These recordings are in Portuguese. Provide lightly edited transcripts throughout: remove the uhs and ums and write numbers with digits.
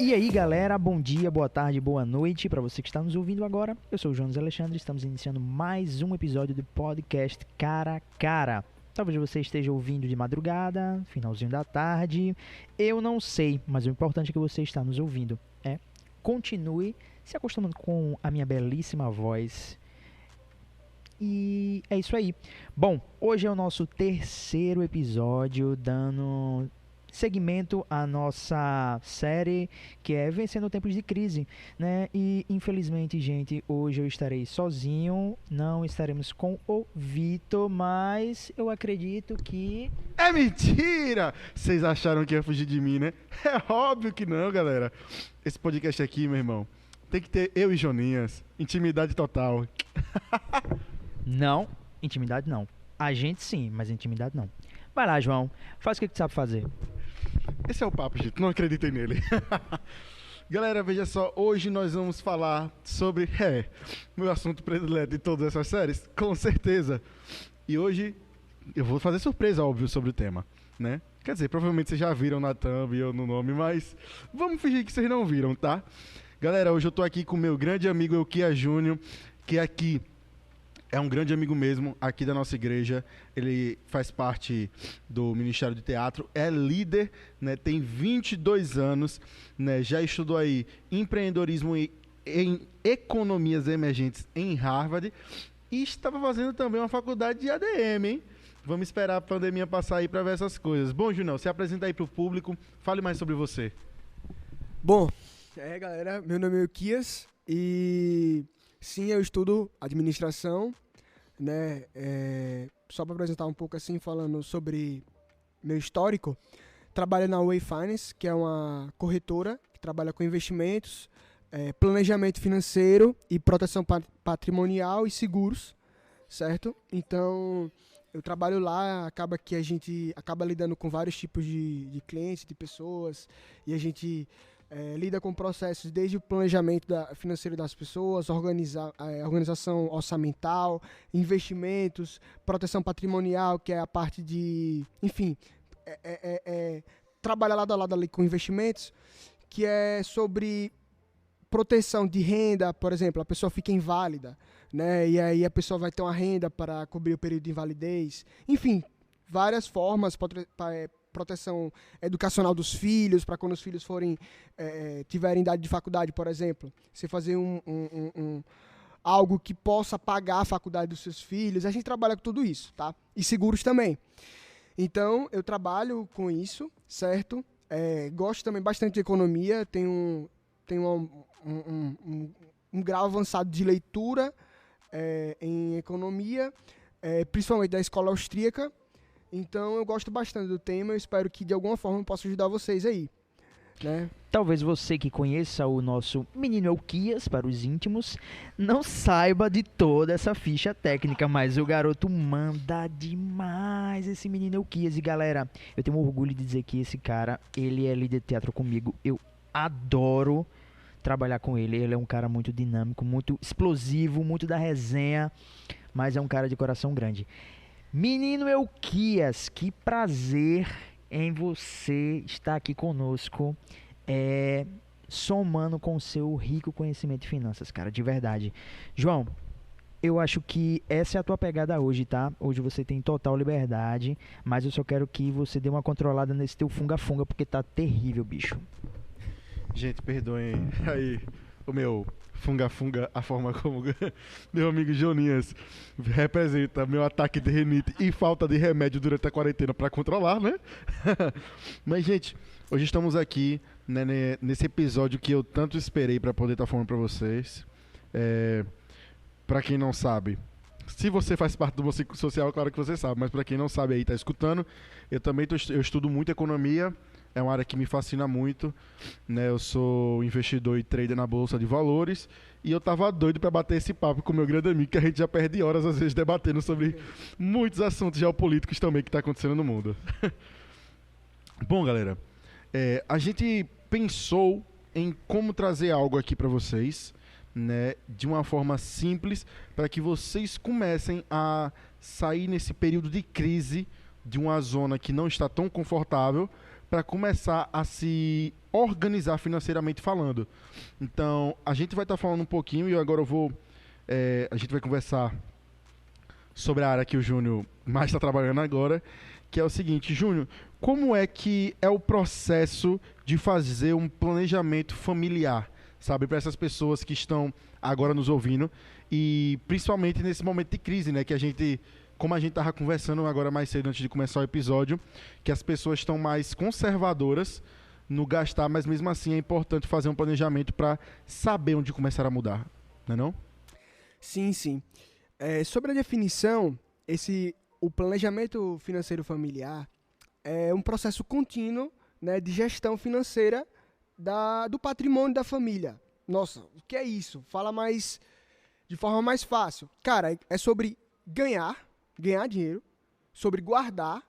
E aí galera, bom dia, boa tarde, boa noite para você que está nos ouvindo agora. Eu sou o Jonas Alexandre, estamos iniciando mais um episódio do podcast Cara a Cara. Talvez você esteja ouvindo de madrugada, finalzinho da tarde, eu não sei, mas o importante é que você está nos ouvindo. Continue se acostumando com a minha belíssima voz. E é isso aí. Bom, hoje é o nosso terceiro episódio dando seguimento à nossa série que é Vencendo Tempos de Crise, né? E infelizmente, gente, hoje eu estarei sozinho, não estaremos com o Vitor, mas eu acredito que... É mentira! Vocês acharam que ia fugir de mim, né? É óbvio que não, galera. Esse podcast aqui, meu irmão, tem que ter eu e Joninhas. Intimidade total. Não, intimidade não. A gente sim, mas intimidade não. Vai lá, João, faz o que tu sabe fazer. Esse é o papo, gente. Não acreditem nele. Galera, veja só. Hoje nós vamos falar sobre... meu assunto predileto de todas essas séries, com certeza. E hoje eu vou fazer surpresa, óbvio, sobre o tema, né? Quer dizer, provavelmente vocês já viram na thumb ou no nome, mas vamos fingir que vocês não viram, tá? Galera, hoje eu tô aqui com o meu grande amigo Euquia Júnior, que aqui é um grande amigo mesmo, aqui da nossa igreja. Ele faz parte do Ministério de Teatro, é líder, né? Tem 22 anos, né? Já estudou aí empreendedorismo em economias emergentes em Harvard e estava fazendo também uma faculdade de ADM, hein? Vamos esperar a pandemia passar aí para ver essas coisas. Bom, Junão, se apresenta aí para o público, fale mais sobre você. Bom, galera, meu nome é Euquias e sim, eu estudo administração, né? Só para apresentar um pouco assim, falando sobre meu histórico, trabalho na Way Finance, que é uma corretora que trabalha com investimentos, planejamento financeiro e proteção patrimonial e seguros, certo? Então, eu trabalho lá, acaba que a gente acaba lidando com vários tipos de clientes, de pessoas, e a gente lida com processos desde o planejamento financeiro das pessoas, organização orçamental, investimentos, proteção patrimonial, que é a parte de... Enfim, trabalha lado a lado ali com investimentos, que é sobre proteção de renda. Por exemplo, a pessoa fica inválida, né? E aí a pessoa vai ter uma renda para cobrir o período de invalidez. Enfim, várias formas, proteção educacional dos filhos, para quando os filhos tiverem idade de faculdade, por exemplo. Você fazer algo que possa pagar a faculdade dos seus filhos. A gente trabalha com tudo isso, tá? E seguros também. Então, eu trabalho com isso, certo? Gosto também bastante de economia, tenho um grau avançado de leitura em economia, principalmente da escola austríaca. Então eu gosto bastante do tema, eu espero que de alguma forma eu possa ajudar vocês aí, né? Talvez você que conheça o nosso menino Euquias, para os íntimos, não saiba de toda essa ficha técnica, mas o garoto manda demais, esse menino Euquias. E galera, eu tenho orgulho de dizer que esse cara, ele é líder de teatro comigo, eu adoro trabalhar com ele. Ele é um cara muito dinâmico, muito explosivo, muito da resenha, mas é um cara de coração grande. Menino Euquias, que prazer em você estar aqui conosco, somando com o seu rico conhecimento de finanças, cara, de verdade. João, eu acho que essa é a tua pegada hoje, tá? Hoje você tem total liberdade, mas eu só quero que você dê uma controlada nesse teu funga-funga, porque tá terrível, bicho. Gente, perdoem aí o meu funga-funga, a forma como meu amigo Joninhas representa meu ataque de rinite e falta de remédio durante a quarentena para controlar, né? Mas, gente, hoje estamos aqui, né, nesse episódio que eu tanto esperei para poder estar falando para vocês. Para quem não sabe, se você faz parte do meu ciclo social, claro que você sabe, mas para quem não sabe aí, tá escutando, eu estudo muito economia. É uma área que me fascina muito, né? Eu sou investidor e trader na Bolsa de Valores e eu tava doido para bater esse papo com o meu grande amigo, que a gente já perde horas às vezes debatendo sobre muitos assuntos geopolíticos também que tá acontecendo no mundo. Bom, galera, a gente pensou em como trazer algo aqui para vocês, né, de uma forma simples, para que vocês comecem a sair nesse período de crise, de uma zona que não está tão confortável, para começar a se organizar financeiramente falando. Então, a gente vai estar falando um pouquinho, e agora a gente vai conversar sobre a área que o Júnior mais está trabalhando agora, que é o seguinte: Júnior, como é que é o processo de fazer um planejamento familiar, sabe, para essas pessoas que estão agora nos ouvindo, e principalmente nesse momento de crise, né, que a gente, como a gente estava conversando agora mais cedo antes de começar o episódio, que as pessoas estão mais conservadoras no gastar, mas mesmo assim é importante fazer um planejamento para saber onde começar a mudar, não é não? Sim, sim. Sobre a definição, o planejamento financeiro familiar é um processo contínuo, né, de gestão financeira do patrimônio da família. Nossa, o que é isso? Fala de forma mais fácil. Cara, é sobre ganhar dinheiro, sobre guardar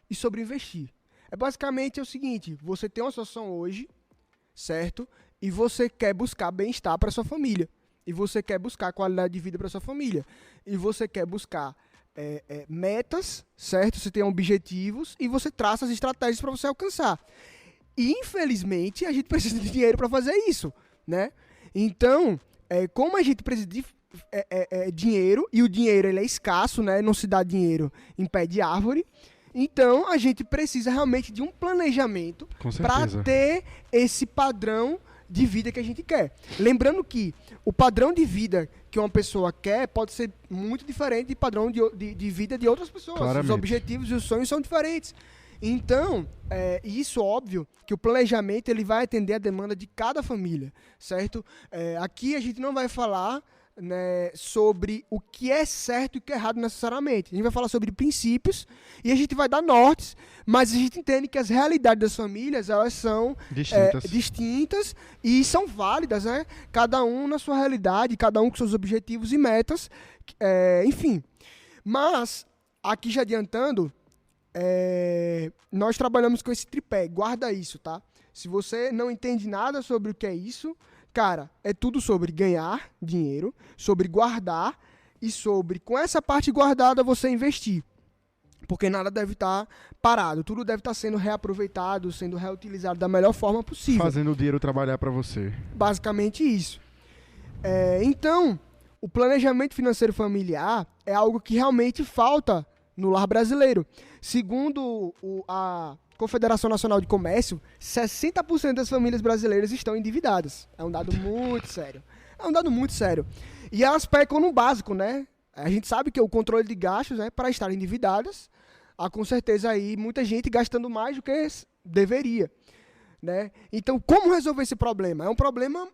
e sobre investir. Basicamente o seguinte: você tem uma situação hoje, certo? E você quer buscar bem-estar para sua família. E você quer buscar qualidade de vida para sua família. E você quer buscar metas, certo? Você tem objetivos e você traça as estratégias para você alcançar. E, infelizmente, a gente precisa de dinheiro para fazer isso, né? Então, como a gente precisa de dinheiro, e o dinheiro ele é escasso, né? Não se dá dinheiro em pé de árvore. Então, a gente precisa realmente de um planejamento para ter esse padrão de vida que a gente quer. Lembrando que o padrão de vida que uma pessoa quer pode ser muito diferente do padrão de vida de outras pessoas. Claramente. Os objetivos e os sonhos são diferentes. Então, isso óbvio que o planejamento ele vai atender a demanda de cada família, certo? Aqui a gente não vai falar, né, sobre o que é certo e o que é errado necessariamente. A gente vai falar sobre princípios e a gente vai dar nortes, mas a gente entende que as realidades das famílias, elas são distintas e são válidas, né? Cada um na sua realidade, cada um com seus objetivos e metas, enfim. Mas, aqui já adiantando, nós trabalhamos com esse tripé, guarda isso, tá? Se você não entende nada sobre o que é isso, cara, é tudo sobre ganhar dinheiro, sobre guardar e sobre, com essa parte guardada, você investir. Porque nada deve estar parado, tudo deve estar sendo reaproveitado, sendo reutilizado da melhor forma possível. Fazendo o dinheiro trabalhar para você. Basicamente isso. Então, o planejamento financeiro familiar é algo que realmente falta no lar brasileiro. Segundo a Confederação Nacional de Comércio, 60% das famílias brasileiras estão endividadas. É um dado muito sério. E elas pecam no básico, né? A gente sabe que o controle de gastos, né, para estar endividadas, há com certeza aí muita gente gastando mais do que deveria, né? Então, como resolver esse problema? É um problema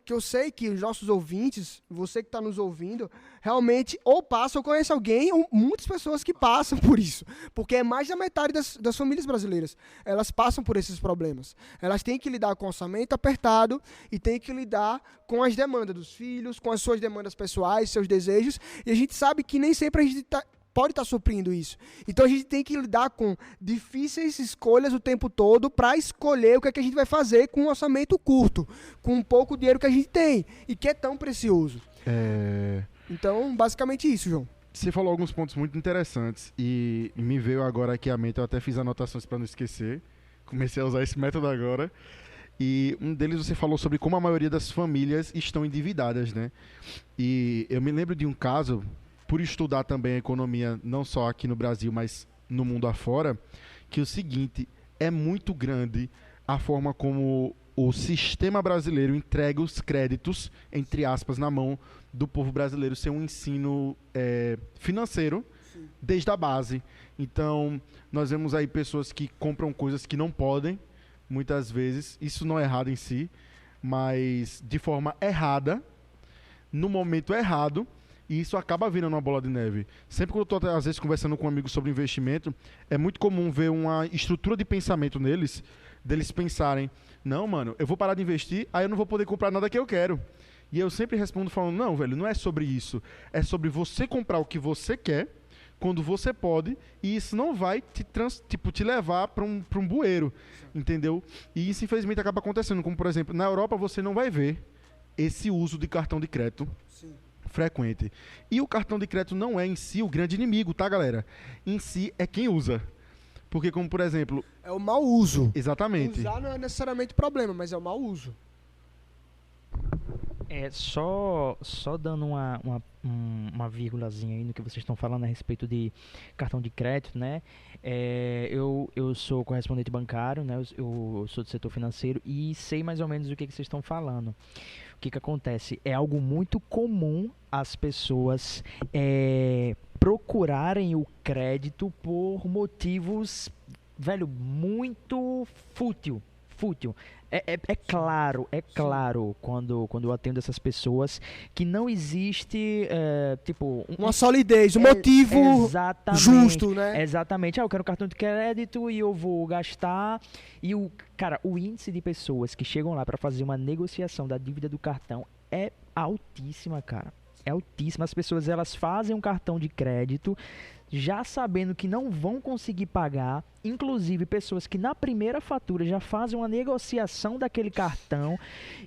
que eu sei que os nossos ouvintes, você que está nos ouvindo, realmente ou passa ou conhece alguém, ou muitas pessoas que passam por isso. Porque é mais da metade das famílias brasileiras. Elas passam por esses problemas. Elas têm que lidar com o orçamento apertado e têm que lidar com as demandas dos filhos, com as suas demandas pessoais, seus desejos. E a gente sabe que nem sempre a gente pode estar suprindo isso. Então a gente tem que lidar com difíceis escolhas o tempo todo para escolher o que é que a gente vai fazer com um orçamento curto, com um pouco dinheiro que a gente tem e que é tão precioso. Então, basicamente isso, João. Você falou alguns pontos muito interessantes e me veio agora aqui à mente, eu até fiz anotações para não esquecer. Comecei a usar esse método agora. E um deles você falou sobre como a maioria das famílias estão endividadas, né? E eu me lembro de um caso, por estudar também a economia, não só aqui no Brasil, mas no mundo afora, que é o seguinte: é muito grande a forma como o sistema brasileiro entrega os créditos, entre aspas, na mão do povo brasileiro, sem um ensino financeiro. Sim. Desde a base. Então, nós vemos aí pessoas que compram coisas que não podem, muitas vezes. Isso não é errado em si, mas de forma errada, no momento errado, e isso acaba virando uma bola de neve. Sempre que eu estou, às vezes, conversando com amigos sobre investimento, é muito comum ver uma estrutura de pensamento neles, deles pensarem: não, mano, eu vou parar de investir, aí eu não vou poder comprar nada que eu quero. E eu sempre respondo falando: não, velho, não é sobre isso. É sobre você comprar o que você quer, quando você pode, e isso não vai te levar para um bueiro, entendeu? E isso, infelizmente, acaba acontecendo. Como, por exemplo, na Europa você não vai ver esse uso de cartão de crédito. Sim. Frequente. E o cartão de crédito não é em si o grande inimigo, tá, galera? Em si é quem usa. Porque, como por exemplo... É o mau uso. Exatamente. Usar não é necessariamente problema, mas é o mau uso. Só dando uma vírgulazinha aí no que vocês estão falando a respeito de cartão de crédito, né? Eu sou correspondente bancário, né? Eu sou do setor financeiro e sei mais ou menos o que vocês estão falando. O que acontece? É algo muito comum as pessoas procurarem o crédito por motivos, velho, muito fútil. É claro quando eu atendo essas pessoas que não existe, uma solidez, um motivo justo, né? Exatamente. Eu quero cartão de crédito e eu vou gastar. E o índice de pessoas que chegam lá para fazer uma negociação da dívida do cartão é altíssima, cara. É altíssima. As pessoas, elas fazem um cartão de crédito já sabendo que não vão conseguir pagar, inclusive pessoas que na primeira fatura já fazem uma negociação daquele cartão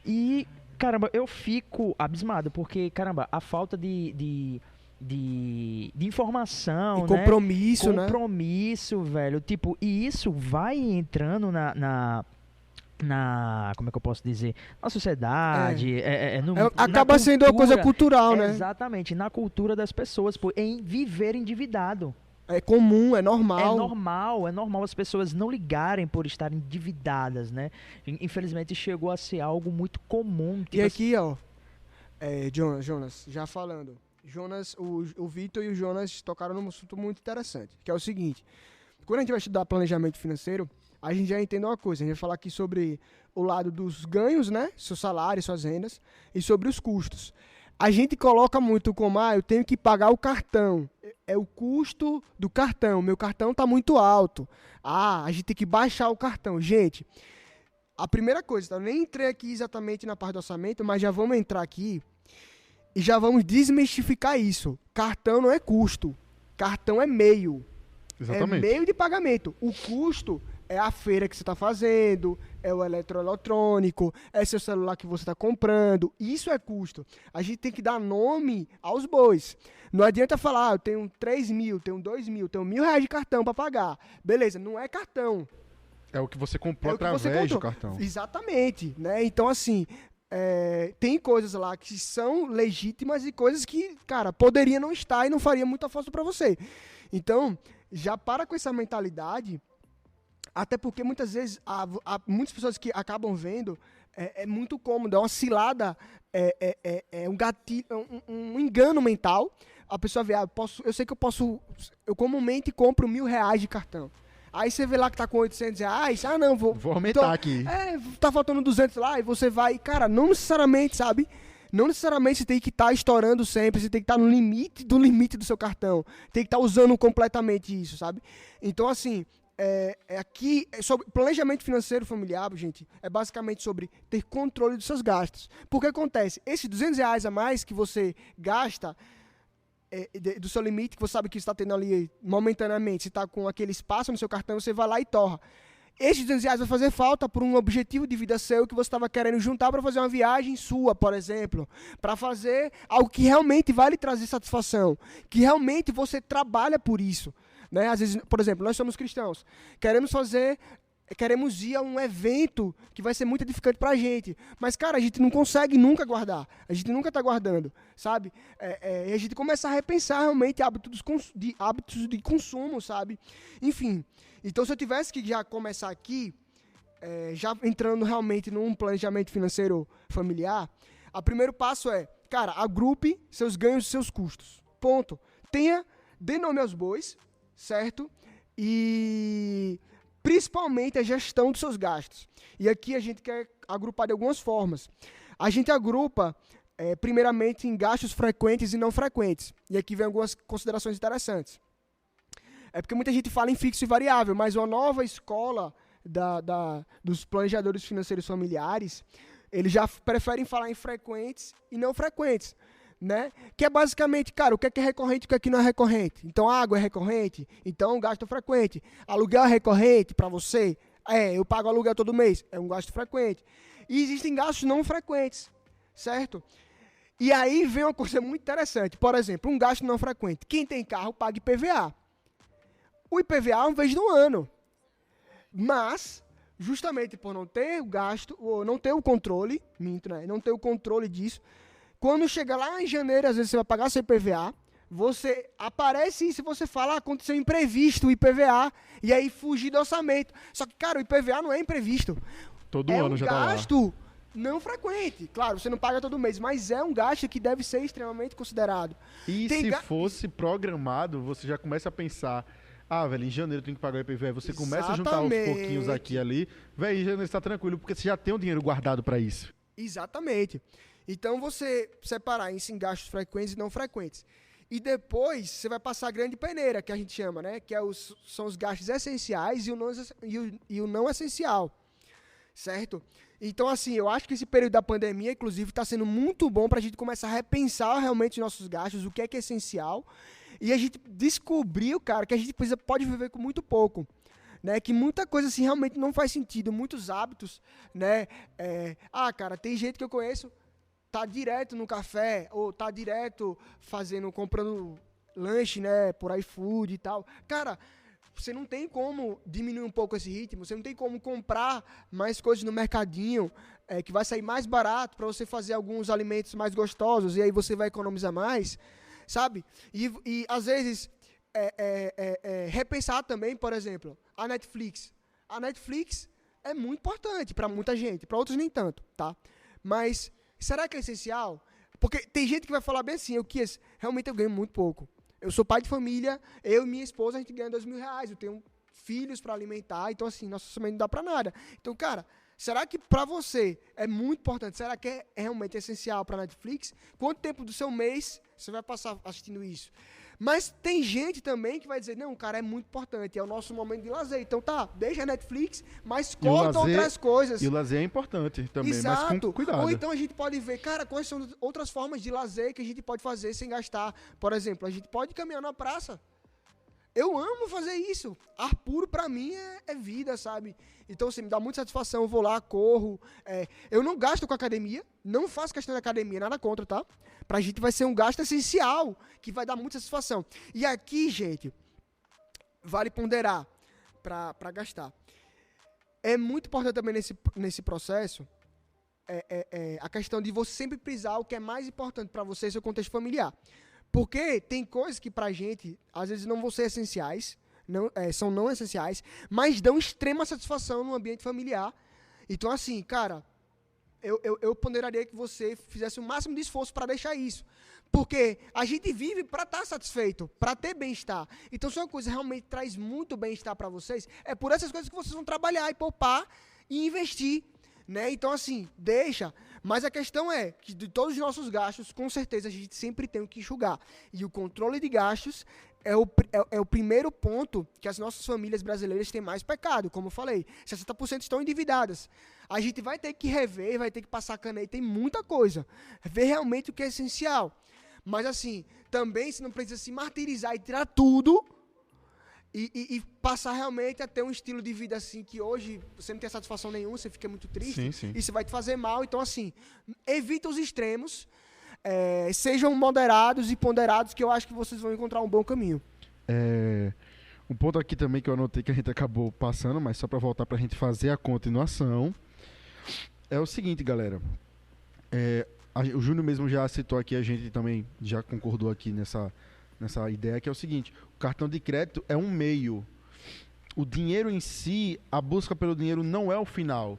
e, caramba, eu fico abismado, porque, caramba, a falta de informação, e compromisso, né? Compromisso, velho, tipo, e isso vai entrando como é que eu posso dizer? Na sociedade, acaba sendo uma coisa cultural, né? Exatamente, na cultura das pessoas, em viver endividado. É comum, é normal. É normal as pessoas não ligarem por estarem endividadas, né? Infelizmente chegou a ser algo muito comum. E aqui, ó, Jonas, já falando. O Vitor e o Jonas tocaram num assunto muito interessante, que é o seguinte: quando a gente vai estudar planejamento financeiro, a gente já entende uma coisa. A gente vai falar aqui sobre o lado dos ganhos, né? Seu salário, suas rendas, e sobre os custos. A gente coloca muito como, eu tenho que pagar o cartão. É o custo do cartão. Meu cartão está muito alto. A gente tem que baixar o cartão. Gente, a primeira coisa, tá? Eu nem entrei aqui exatamente na parte do orçamento, mas já vamos entrar aqui e já vamos desmistificar isso. Cartão não é custo. Cartão é meio. Exatamente. É meio de pagamento. O custo é a feira que você está fazendo, é o eletroeletrônico, é seu celular que você está comprando. Isso é custo. A gente tem que dar nome aos bois. Não adianta falar, eu tenho 3 mil, tenho 2 mil, tenho R$1.000 de cartão para pagar. Beleza, não é cartão. É o que você comprou através do cartão. Exatamente. Né? Então, assim, tem coisas lá que são legítimas e coisas que, cara, poderia não estar e não faria muita falta para você. Então, já para com essa mentalidade. Até porque muitas vezes há muitas pessoas que acabam vendo, é muito cômodo, é uma cilada, um gatilho, um engano mental. A pessoa vê, eu comumente compro R$1.000 de cartão. Aí você vê lá que tá com R$800, não, vou aumentar aqui. Tá faltando 200 lá, e você vai, cara, não necessariamente, sabe? Não necessariamente você tem que estar estourando sempre, você tem que estar no limite do seu cartão, tem que estar usando completamente isso, sabe? Então, assim, aqui, sobre planejamento financeiro familiar, gente, é basicamente sobre ter controle dos seus gastos. Porque acontece, esses R$200 a mais que você gasta do seu limite, que você sabe que está tendo ali momentaneamente, você está com aquele espaço no seu cartão, você vai lá e torra. Esses R$200 vai fazer falta por um objetivo de vida seu que você estava querendo juntar para fazer uma viagem sua, por exemplo. Para fazer algo que realmente vai lhe trazer satisfação. Que realmente você trabalha por isso. Né? Às vezes, por exemplo, nós somos cristãos. Queremos ir a um evento que vai ser muito edificante pra gente. Mas, cara, a gente não consegue nunca guardar. A gente nunca tá guardando, sabe? E a gente começa a repensar realmente hábitos de consumo, sabe? Enfim. Então, se eu tivesse que já começar aqui, já entrando realmente num planejamento financeiro familiar, o primeiro passo cara, agrupe seus ganhos e seus custos. Ponto. Dê nome aos bois, certo? E principalmente a gestão dos seus gastos. E aqui a gente quer agrupar de algumas formas. A gente agrupa, primeiramente, em gastos frequentes e não frequentes. E aqui vem algumas considerações interessantes. Porque muita gente fala em fixo e variável, mas uma nova escola dos planejadores financeiros familiares, eles já preferem falar em frequentes e não frequentes. Né? Que é basicamente, cara, o que é recorrente e o que não é recorrente. Então, água é recorrente, então gasto frequente. Aluguel é recorrente para você? Eu pago aluguel todo mês, é um gasto frequente. E existem gastos não frequentes, certo? E aí vem uma coisa muito interessante. Por exemplo, um gasto não frequente. Quem tem carro paga IPVA. o IPVA uma vez no ano. Mas, justamente por não ter o gasto, ou não ter o controle, não ter o controle disso, quando chega lá em janeiro, às vezes você vai pagar seu IPVA, você aparece isso e você fala, aconteceu imprevisto o IPVA, e aí fugir do orçamento. Só que, cara, o IPVA não é imprevisto. Todo ano já tá lá. É um gasto não frequente. Claro, você não paga todo mês, mas é um gasto que deve ser extremamente considerado. E se fosse programado, você já começa a pensar, velho, em janeiro eu tenho que pagar o IPVA. Você começa a juntar os pouquinhos aqui e ali. Velho, em janeiro você tá tranquilo, porque você já tem o dinheiro guardado para isso. Exatamente. Então você separar isso em gastos frequentes e não frequentes. E depois você vai passar a grande peneira, que a gente chama, né? Que são os gastos essenciais e o não essencial. Certo? Então, assim, eu acho que esse período da pandemia, inclusive, está sendo muito bom para a gente começar a repensar realmente os nossos gastos, o que é essencial, e a gente descobriu, cara, que a gente pode viver com muito pouco. Né, que muita coisa assim realmente não faz sentido, muitos hábitos, né? Cara, tem gente que eu conheço, tá direto no café, ou tá direto comprando lanche, né, por iFood e tal. Cara, você não tem como diminuir um pouco esse ritmo, você não tem como comprar mais coisas no mercadinho, que vai sair mais barato para você fazer alguns alimentos mais gostosos, e aí você vai economizar mais, sabe? E às vezes, repensar também, por exemplo, a Netflix. A Netflix é muito importante para muita gente, para outros nem tanto, tá? Mas será que é essencial? Porque tem gente que vai falar bem assim, realmente eu ganho muito pouco. Eu sou pai de família, eu e minha esposa, a gente ganha R$2.000, eu tenho filhos para alimentar, então assim, nosso orçamento não dá para nada. Então, cara, será que para você é muito importante? Será que é realmente essencial para a Netflix? Quanto tempo do seu mês você vai passar assistindo isso? Mas tem gente também que vai dizer, não, cara, é muito importante, é o nosso momento de lazer. Então deixa a Netflix, mas corta outras coisas. E o lazer é importante também, exato, mas com cuidado. Ou então a gente pode ver, cara, quais são outras formas de lazer que a gente pode fazer sem gastar. Por exemplo, a gente pode caminhar na praça. Eu amo fazer isso. Ar puro pra mim é vida, sabe? Então, assim, me dá muita satisfação. Eu vou lá, corro. Eu não gasto com academia. Não faço questão de academia, nada contra, tá? Pra gente vai ser um gasto essencial, que vai dar muita satisfação. E aqui, gente, vale ponderar pra gastar. É muito importante também nesse processo a questão de você sempre prisar o que é mais importante pra você, seu contexto familiar. Porque tem coisas que pra gente, às vezes, não vão ser essenciais, são não essenciais, mas dão extrema satisfação no ambiente familiar. Então, assim, cara, eu ponderaria que você fizesse o máximo de esforço para deixar isso. Porque a gente vive para estar satisfeito, para ter bem-estar. Então, se uma coisa realmente traz muito bem-estar para vocês, é por essas coisas que vocês vão trabalhar e poupar e investir. Né? Então, assim, deixa. Mas a questão é que de todos os nossos gastos, com certeza a gente sempre tem que enxugar. E o controle de gastos é o primeiro ponto que as nossas famílias brasileiras têm mais pecado. Como eu falei, 60% estão endividadas. A gente vai ter que rever, vai ter que passar caneta em muita coisa. Ver realmente o que é essencial. Mas, assim, também você não precisa se martirizar e tirar tudo e passar realmente a ter um estilo de vida assim que hoje você não tem satisfação nenhuma, você fica muito triste, sim. Isso vai te fazer mal. Então, assim, evita os extremos, sejam moderados e ponderados, que eu acho que vocês vão encontrar um bom caminho. Um ponto aqui também que eu anotei que a gente acabou passando, mas só para voltar para a gente fazer a continuação, é o seguinte, galera. O Júnior mesmo já citou aqui, a gente também já concordou aqui nessa ideia, que é o seguinte: o cartão de crédito é um meio. O dinheiro em si, a busca pelo dinheiro não é o final.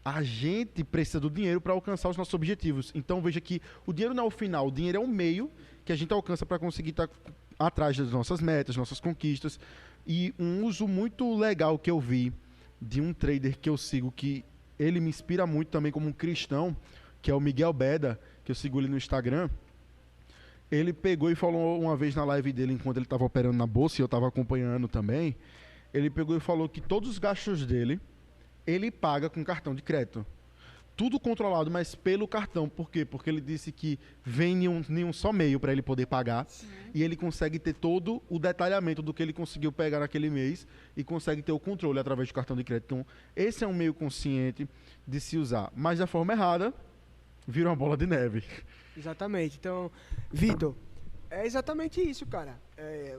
A gente precisa do dinheiro para alcançar os nossos objetivos. Então veja que o dinheiro não é o final, o dinheiro é um meio que a gente alcança para conseguir estar atrás das nossas metas, nossas conquistas. E um uso muito legal que eu vi de um trader que eu sigo, que ele me inspira muito também como um cristão, que é o Miguel Beda, que eu sigo ele no Instagram. Ele pegou e falou uma vez na live dele, enquanto ele estava operando na bolsa, e eu estava acompanhando também, ele pegou e falou que todos os gastos dele, ele paga com cartão de crédito. Tudo controlado, mas pelo cartão. Por quê? Porque ele disse que vem em um só meio para ele poder pagar. Sim. E ele consegue ter todo o detalhamento do que ele conseguiu pegar naquele mês e consegue ter o controle através do cartão de crédito. Então, esse é um meio consciente de se usar. Mas da forma errada, vira uma bola de neve. Exatamente. Então, Vitor, É exatamente isso, cara.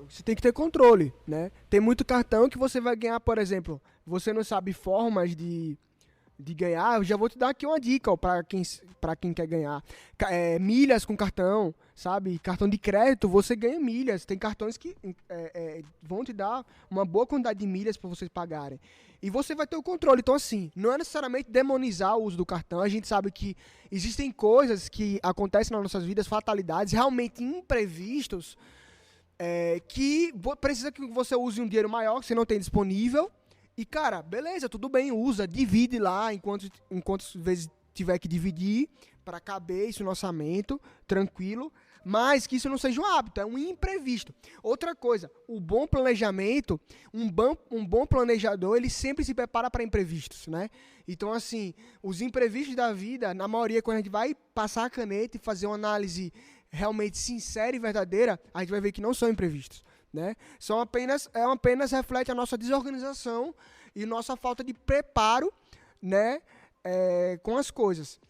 Você tem que ter controle, né? Tem muito cartão que você vai ganhar, por exemplo, você não sabe formas de ganhar. Eu já vou te dar aqui uma dica, ó, pra quem quer ganhar. Milhas com cartão, sabe? Cartão de crédito, você ganha milhas. Tem cartões que vão te dar uma boa quantidade de milhas para vocês pagarem. E você vai ter o controle. Então, assim, não é necessariamente demonizar o uso do cartão. A gente sabe que existem coisas que acontecem nas nossas vidas, fatalidades, realmente imprevistos, que precisa que você use um dinheiro maior que você não tem disponível. E, cara, beleza, tudo bem, usa, divide lá enquanto vezes tiver que dividir para caber isso no orçamento, tranquilo. Mas que isso não seja um hábito, é um imprevisto. Outra coisa, o bom planejamento, um bom planejador, ele sempre se prepara para imprevistos, né? Então, assim, os imprevistos da vida, na maioria, quando a gente vai passar a caneta e fazer uma análise realmente sincera e verdadeira, a gente vai ver que não são imprevistos, né? Apenas reflete a nossa desorganização e nossa falta de preparo, né, com as coisas.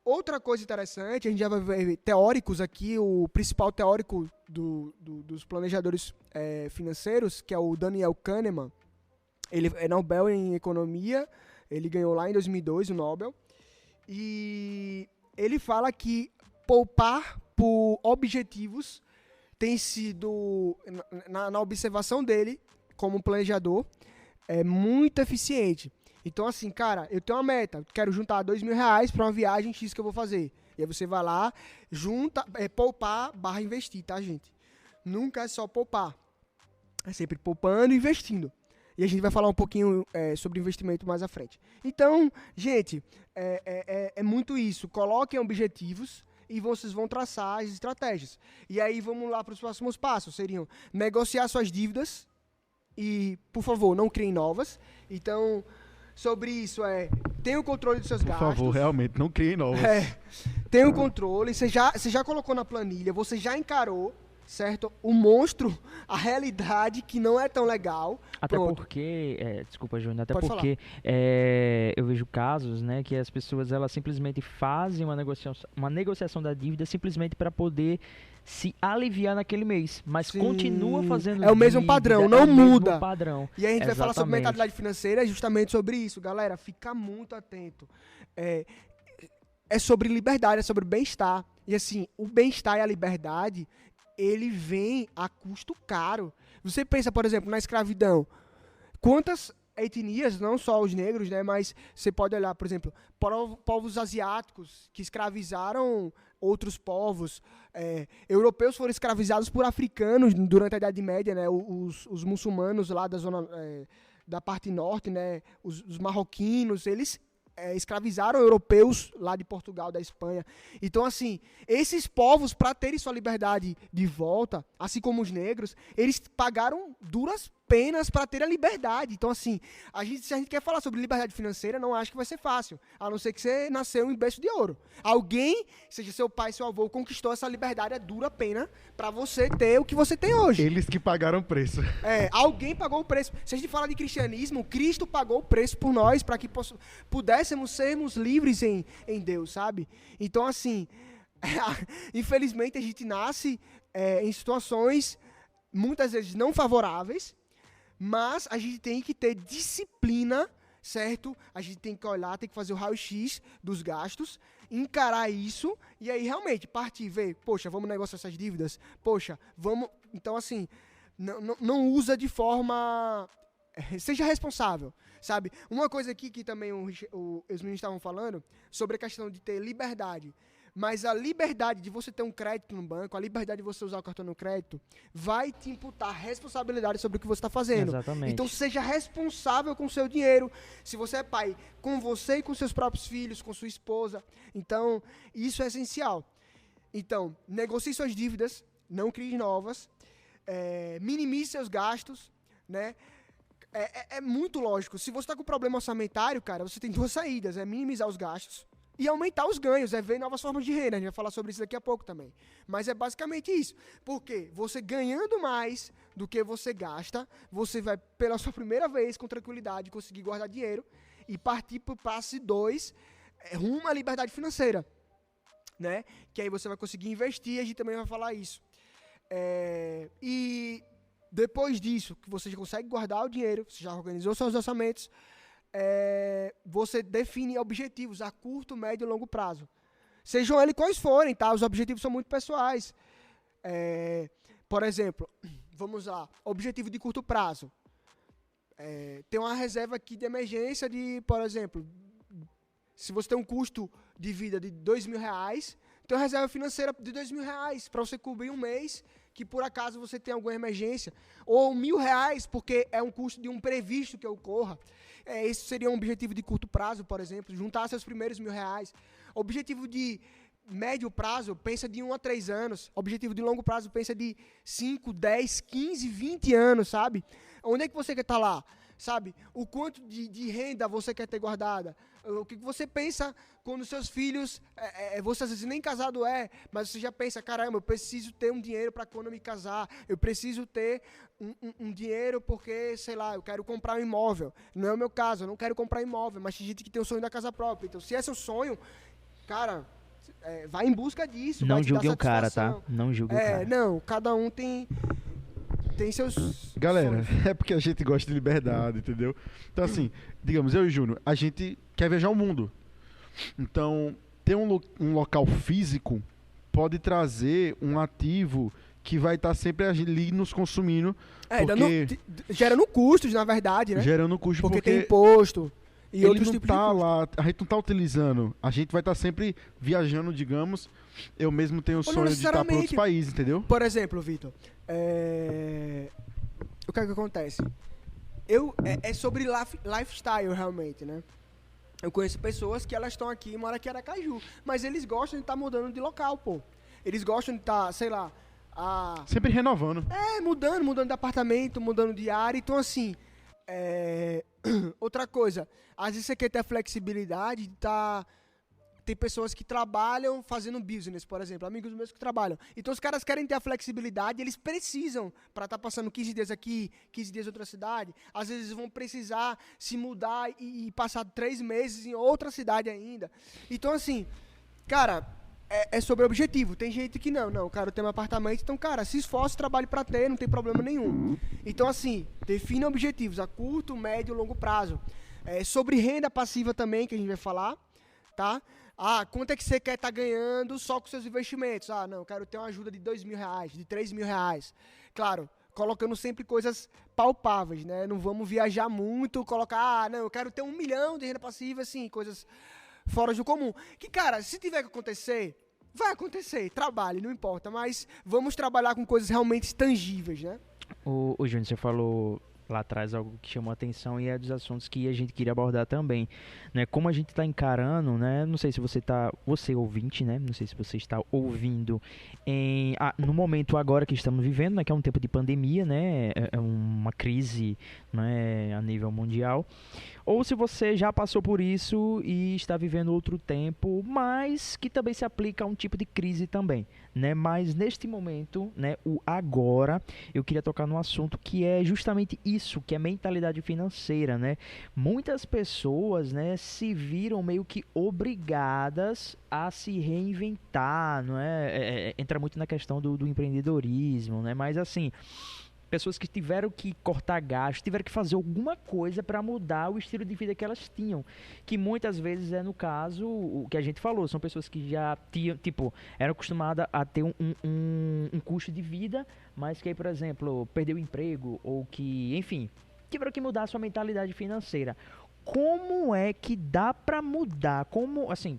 Outra coisa interessante, a gente já vai ver teóricos aqui, o principal teórico dos planejadores financeiros, que é o Daniel Kahneman. Ele é Nobel em Economia, ele ganhou lá em 2002 o Nobel, e ele fala que poupar por objetivos tem sido, na observação dele, como planejador, muito eficiente. Então, assim, cara, eu tenho uma meta, quero juntar R$2.000 para uma viagem X que eu vou fazer. E aí você vai lá, junta, poupar / investir, tá, gente? Nunca é só poupar. É sempre poupando e investindo. E a gente vai falar um pouquinho sobre investimento mais à frente. Então, gente, é muito isso. Coloquem objetivos e vocês vão traçar as estratégias. E aí vamos lá para os próximos passos. Seriam negociar suas dívidas e, por favor, não criem novas. Então, sobre isso, tenha o controle dos seus gastos. Por favor, realmente, não criem novas. Tenha o controle, você já colocou na planilha, você já encarou, certo? O monstro, a realidade que não é tão legal. Até Pronto. porque, desculpa, Júnior, até Pode porque eu vejo casos, né, que as pessoas elas simplesmente fazem uma negociação da dívida simplesmente para poder se aliviar naquele mês, mas Sim. continua fazendo É o mesmo dívida, padrão, não é o muda. mesmo padrão. E aí a gente vai falar sobre Exatamente. mentalidade financeira, justamente sobre isso. Galera, fica muito atento. É sobre liberdade, é sobre bem-estar. E assim, o bem-estar e a liberdade, ele vem a custo caro. Você pensa, por exemplo, na escravidão. Quantas etnias, não só os negros, né, mas você pode olhar, por exemplo, povos asiáticos que escravizaram outros povos. Europeus foram escravizados por africanos durante a Idade Média, né, os muçulmanos lá da zona da parte norte, né, os marroquinos, eles escravizaram europeus lá de Portugal, da Espanha. Então, assim, esses povos, para terem sua liberdade de volta, assim como os negros, eles pagaram duras penas para ter a liberdade. Então, assim, se a gente quer falar sobre liberdade financeira, não acho que vai ser fácil, a não ser que você nasceu em berço de ouro. Alguém, seja seu pai, seu avô, conquistou essa liberdade a dura pena para você ter o que você tem hoje. Eles que pagaram o preço. Alguém pagou o preço. Se a gente falar de cristianismo, Cristo pagou o preço por nós para que pudéssemos sermos livres em Deus, sabe? Então, assim, infelizmente a gente nasce em situações muitas vezes não favoráveis, mas a gente tem que ter disciplina, certo? A gente tem que olhar, tem que fazer o raio-x dos gastos, encarar isso e aí realmente partir, ver, poxa, vamos negociar essas dívidas? Poxa, vamos... Então, assim, não usa de forma... Seja responsável, sabe? Uma coisa aqui que também os meninos estavam falando sobre a questão de ter liberdade. Mas a liberdade de você ter um crédito no banco, a liberdade de você usar o cartão no crédito, vai te imputar responsabilidade sobre o que você está fazendo. Exatamente. Então, seja responsável com o seu dinheiro. Se você é pai, com você e com seus próprios filhos, com sua esposa. Então, isso é essencial. Então, negocie suas dívidas, não crie novas, minimize seus gastos, né? É muito lógico. Se você está com problema orçamentário, cara, você tem duas saídas. É minimizar os gastos e aumentar os ganhos, ver novas formas de renda. A gente vai falar sobre isso daqui a pouco também. Mas é basicamente isso. Porque você ganhando mais do que você gasta, você vai, pela sua primeira vez, com tranquilidade, conseguir guardar dinheiro e partir para o passo 2, rumo à liberdade financeira, né? Que aí você vai conseguir investir, a gente também vai falar isso. E depois disso, que você já consegue guardar o dinheiro, você já organizou seus orçamentos, você define objetivos a curto, médio e longo prazo. Sejam eles quais forem, tá? Os objetivos são muito pessoais. Por exemplo, vamos lá, objetivo de curto prazo. Tem uma reserva aqui de emergência de, por exemplo, se você tem um custo de vida de R$2.000, tem uma reserva financeira de R$2.000 para você cobrir um mês que por acaso você tem alguma emergência, ou R$1.000 porque é um custo de um previsto que ocorra. Esse seria um objetivo de curto prazo, por exemplo, juntar seus primeiros R$1.000. Objetivo de médio prazo, pensa de 1 a 3 anos. Objetivo de longo prazo, pensa de 5, 10, 15, 20 anos, sabe? Onde é que você quer estar lá? Sabe? O quanto de renda você quer ter guardada? O que você pensa quando seus filhos... você às vezes nem casado mas você já pensa, caramba, eu preciso ter um dinheiro para quando eu me casar. Eu preciso ter um dinheiro porque, sei lá, eu quero comprar um imóvel. Não é o meu caso, eu não quero comprar imóvel, mas tem gente que tem o sonho da casa própria. Então, se é seu sonho, cara... vai em busca disso. Não julgue o cara, tá? Não julgue o cara. Não, cada um tem seus... Galera, sonhos. é porque a gente gosta de liberdade, entendeu? Então, assim, digamos, eu e o Júnior, a gente quer viajar o mundo. Então, ter um local físico pode trazer um ativo que vai estar sempre ali nos consumindo. Gerando custos, na verdade, né? Gerando custos porque tem imposto e ele outros não tipos tá de custo. lá, a gente não tá utilizando. A gente vai estar sempre viajando, digamos. Eu mesmo tenho o sonho de estar para outros países, entendeu? Por exemplo, Vitor, o que é que acontece? É sobre lifestyle, realmente, né? Eu conheço pessoas que elas estão aqui e moram aqui em Aracaju, mas eles gostam de estar mudando de local, pô. Eles gostam de estar, sei lá... sempre renovando. Mudando de apartamento, mudando de área. Então, assim... Outra coisa, às vezes você quer ter a flexibilidade de estar... Tem pessoas que trabalham fazendo business, por exemplo, amigos meus que trabalham. Então os caras querem ter a flexibilidade, eles precisam, para estar passando 15 dias aqui, 15 dias em outra cidade, às vezes vão precisar se mudar e passar 3 meses em outra cidade ainda. Então assim, cara, é sobre objetivo. Tem gente que não, cara, eu tenho um apartamento, então, cara, se esforce, trabalhe para ter, não tem problema nenhum. Então assim, define objetivos a curto, médio e longo prazo. Sobre renda passiva também, que a gente vai falar, tá? Quanto é que você quer estar ganhando só com seus investimentos? Não, eu quero ter uma ajuda de R$2.000, de R$3.000. Claro, colocando sempre coisas palpáveis, né? Não vamos viajar muito, colocar, não, eu quero ter 1 milhão de renda passiva, assim, coisas fora do comum. Que, cara, se tiver que acontecer, vai acontecer, trabalhe, não importa, mas vamos trabalhar com coisas realmente tangíveis, né? O Júnior, você falou lá atrás algo que chamou a atenção e é dos assuntos que a gente queria abordar também, né? Como a gente está encarando, né? Não sei se você ouvinte, né? Não sei se você está ouvindo no momento agora que estamos vivendo, né? Que é um tempo de pandemia, né? É uma crise, né? A nível mundial. Ou se você já passou por isso e está vivendo outro tempo, mas que também se aplica a um tipo de crise também, né? Mas neste momento, né? O agora, eu queria tocar num assunto que é justamente isso, que é mentalidade financeira, né? Muitas pessoas, né? Se viram meio que obrigadas a se reinventar, não é? Entra muito na questão do empreendedorismo, né? Mas assim, pessoas que tiveram que cortar gastos, tiveram que fazer alguma coisa para mudar o estilo de vida que elas tinham, que muitas vezes no caso, o que a gente falou, são pessoas que já tinham, eram acostumadas a ter um custo de vida, mas que aí, por exemplo, perdeu o emprego, ou que, enfim, tiveram que mudar a sua mentalidade financeira. Como é que dá para mudar? Como, assim,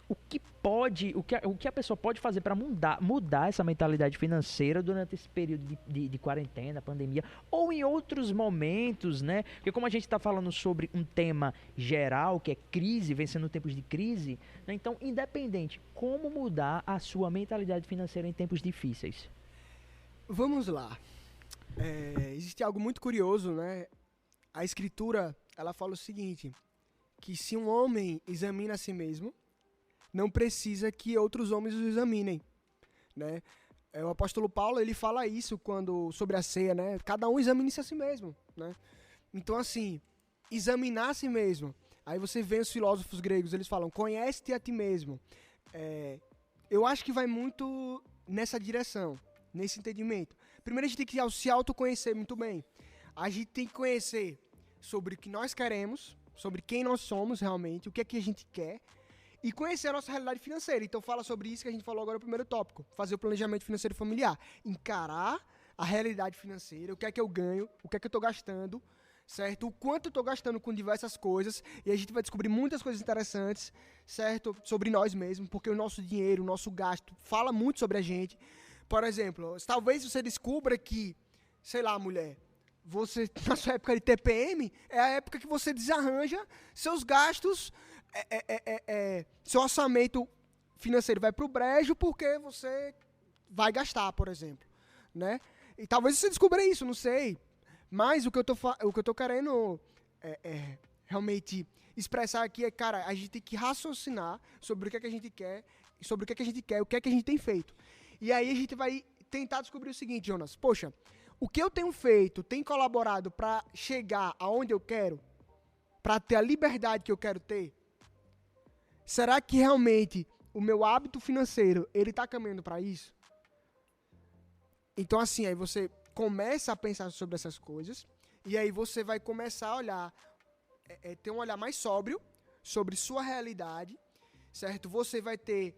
o que a pessoa pode fazer para mudar essa mentalidade financeira durante esse período de quarentena, pandemia, ou em outros momentos, né? Porque como a gente está falando sobre um tema geral, que é crise, vencendo tempos de crise, né? Então, independente, como mudar a sua mentalidade financeira em tempos difíceis? Vamos lá. Existe algo muito curioso, né? A escritura, ela fala o seguinte, que se um homem examina a si mesmo, não precisa que outros homens o examinem, né? O apóstolo Paulo, ele fala isso sobre a ceia, né? Cada um examine-se a si mesmo, né? Então, assim, examinar a si mesmo. Aí você vê os filósofos gregos, eles falam, conhece-te a ti mesmo. Eu acho que vai muito nessa direção, nesse entendimento? Primeiro a gente tem que se autoconhecer muito bem. A gente tem que conhecer sobre o que nós queremos, sobre quem nós somos realmente, o que é que a gente quer, e conhecer a nossa realidade financeira. Então fala sobre isso que a gente falou agora no primeiro tópico. Fazer o planejamento financeiro familiar. Encarar a realidade financeira, o que é que eu ganho, o que é que eu estou gastando, certo? O quanto eu estou gastando com diversas coisas, e a gente vai descobrir muitas coisas interessantes, certo? Sobre nós mesmos, porque o nosso dinheiro, o nosso gasto fala muito sobre a gente. Por exemplo, talvez você descubra que, sei lá, mulher, você, na sua época de TPM, é a época que você desarranja seus gastos, seu orçamento financeiro vai pro brejo porque você vai gastar, por exemplo, né? E talvez você descubra isso, não sei. Mas o que eu tô querendo realmente expressar aqui é, cara, a gente tem que raciocinar sobre o que é que a gente quer, sobre o que é que a gente quer, o que é que a gente tem feito. E aí a gente vai tentar descobrir o seguinte, Jonas, poxa, o que eu tenho feito tem colaborado para chegar aonde eu quero? Para ter a liberdade que eu quero ter? Será que realmente o meu hábito financeiro, ele tá caminhando para isso? Então assim, aí você começa a pensar sobre essas coisas e aí você vai começar a olhar, ter um olhar mais sóbrio sobre sua realidade, certo? Você vai ter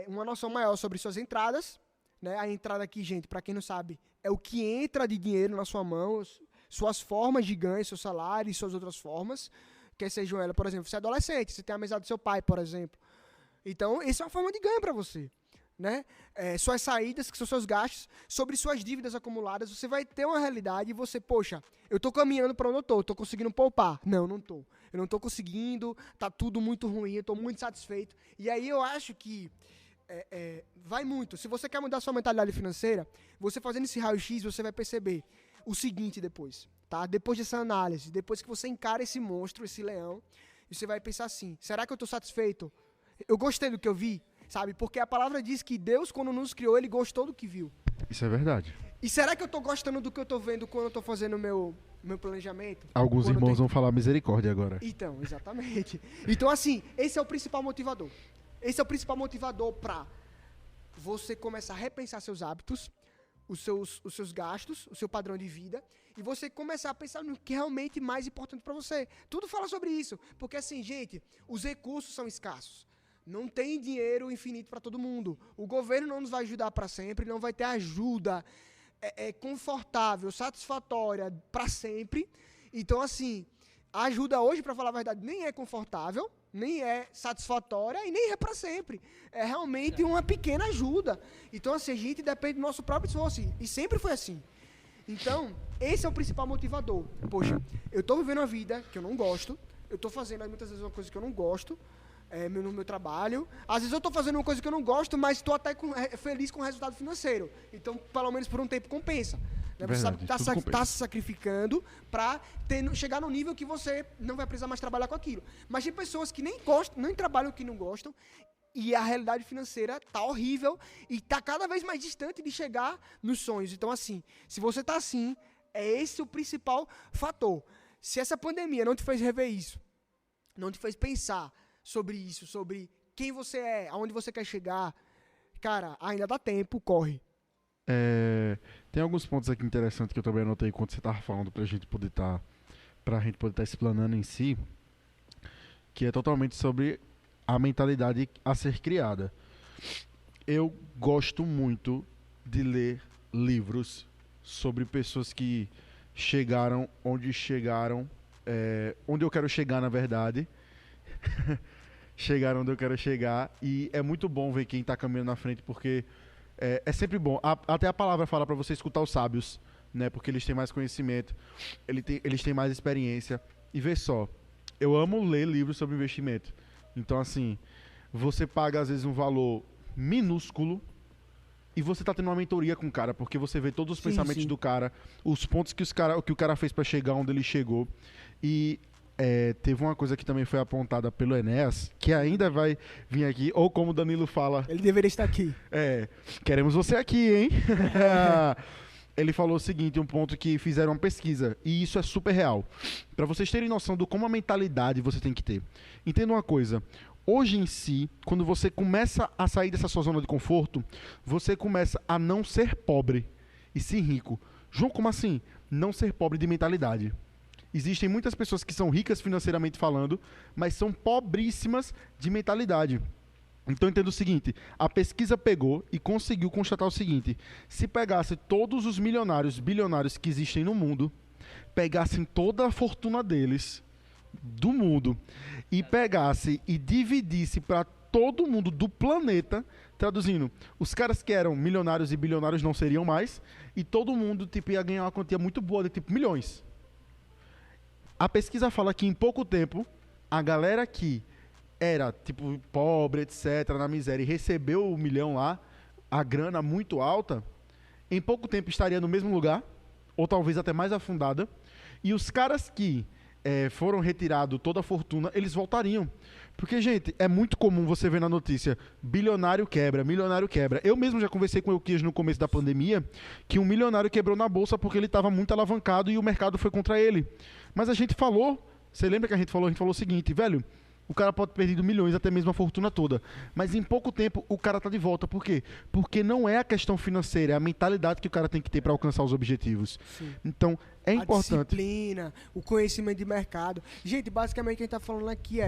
uma noção maior sobre suas entradas, né? A entrada aqui, gente, para quem não sabe, é o que entra de dinheiro na sua mão, suas formas de ganho, seu salário e suas outras formas, quer sejam elas, por exemplo, você é adolescente, você tem a mesada do seu pai, por exemplo. Então, essa é uma forma de ganho para você, né? Suas saídas, que são seus gastos, sobre suas dívidas acumuladas, você vai ter uma realidade e você, poxa, eu tô caminhando para onde eu tô conseguindo poupar. Não, não tô. Eu não tô conseguindo, tá tudo muito ruim, eu tô muito satisfeito. E aí eu acho que vai muito. Se você quer mudar sua mentalidade financeira, você fazendo esse raio-x, você vai perceber o seguinte depois, tá? Depois dessa análise, depois que você encara esse monstro, esse leão, você vai pensar assim, será que eu tô satisfeito? Eu gostei do que eu vi? Sabe? Porque a palavra diz que Deus, quando nos criou, Ele gostou do que viu. Isso é verdade. E será que eu tô gostando do que eu tô vendo quando eu tô fazendo o meu planejamento? Alguns Quando irmãos vão falar misericórdia agora. Então, exatamente. Então, assim, esse é o principal motivador. Esse é o principal motivador para você começar a repensar seus hábitos, os seus gastos, o seu padrão de vida, e você começar a pensar no que é realmente mais importante para você. Tudo fala sobre isso. Porque, assim, gente, os recursos são escassos. Não tem dinheiro infinito para todo mundo. O governo não nos vai ajudar para sempre, não vai ter ajuda confortável, satisfatória para sempre. Então, assim, a ajuda hoje, para falar a verdade, nem é confortável, nem é satisfatória e nem é para sempre. É realmente uma pequena ajuda. Então, assim, a gente depende do nosso próprio esforço. E sempre foi assim. Então, esse é o principal motivador. Poxa, eu tô vivendo uma vida que eu não gosto, eu tô fazendo muitas vezes uma coisa que eu não gosto, no meu trabalho. Às vezes eu tô fazendo uma coisa que eu não gosto, mas tô até feliz com o resultado financeiro. Então, pelo menos por um tempo, compensa. Né? Você sabe que tá se sacrificando para chegar no nível que você não vai precisar mais trabalhar com aquilo. Mas tem pessoas que nem gostam, nem trabalham o que não gostam, e a realidade financeira tá horrível e tá cada vez mais distante de chegar nos sonhos. Então, assim, se você tá assim, é esse o principal fator. Se essa pandemia não te fez rever isso, não te fez pensar sobre isso, sobre quem você é, aonde você quer chegar, cara, ainda dá tempo, corre. Tem alguns pontos aqui interessantes que eu também anotei enquanto você estava falando pra gente poder estar explanando em si, que é totalmente sobre a mentalidade a ser criada. Eu gosto muito de ler livros sobre pessoas que chegaram onde chegaram, onde eu quero chegar, na verdade. Chegaram onde eu quero chegar, e é muito bom ver quem está caminhando na frente, porque é sempre bom. Até a palavra fala para você escutar os sábios, né? Porque eles têm mais conhecimento, eles têm mais experiência. E vê só, eu amo ler livros sobre investimento. Então, assim, você paga às vezes um valor minúsculo e você tá tendo uma mentoria com o cara, porque você vê todos os pensamentos do cara, os pontos que o cara fez para chegar onde ele chegou. E teve uma coisa que também foi apontada pelo Enéas, que ainda vai vir aqui, ou como o Danilo fala... Ele deveria estar aqui. Queremos você aqui, hein? Ele falou o seguinte, um ponto que fizeram uma pesquisa, e isso é super real. Para vocês terem noção do como a mentalidade você tem que ter. Entenda uma coisa, hoje em si, quando você começa a sair dessa sua zona de conforto, você começa a não ser pobre e sim rico. João, como assim? Não ser pobre de mentalidade. Existem muitas pessoas que são ricas financeiramente falando, mas são pobríssimas de mentalidade. Então entenda o seguinte, a pesquisa pegou e conseguiu constatar o seguinte, se pegasse todos os milionários, bilionários que existem no mundo, pegassem toda a fortuna deles, do mundo, e pegasse e dividisse para todo mundo do planeta, traduzindo, os caras que eram milionários e bilionários não seriam mais, e todo mundo tipo, ia ganhar uma quantia muito boa, de tipo milhões. A pesquisa fala que em pouco tempo, a galera que era tipo pobre, etc., na miséria, e recebeu o milhão lá, a grana muito alta, em pouco tempo estaria no mesmo lugar, ou talvez até mais afundada, e os caras que foram retirados toda a fortuna, eles voltariam. Porque, gente, é muito comum você ver na notícia, bilionário quebra, milionário quebra. Eu mesmo já conversei com o Euquias no começo da pandemia, que um milionário quebrou na bolsa porque ele estava muito alavancado e o mercado foi contra ele. Mas a gente falou, você lembra que a gente falou o seguinte, velho, o cara pode ter perdido milhões, até mesmo a fortuna toda. Mas em pouco tempo o cara tá de volta. Por quê? Porque não é a questão financeira, é a mentalidade que o cara tem que ter para alcançar os objetivos. Sim. Então, é importante. A disciplina, o conhecimento de mercado. Gente, basicamente o que a gente tá falando aqui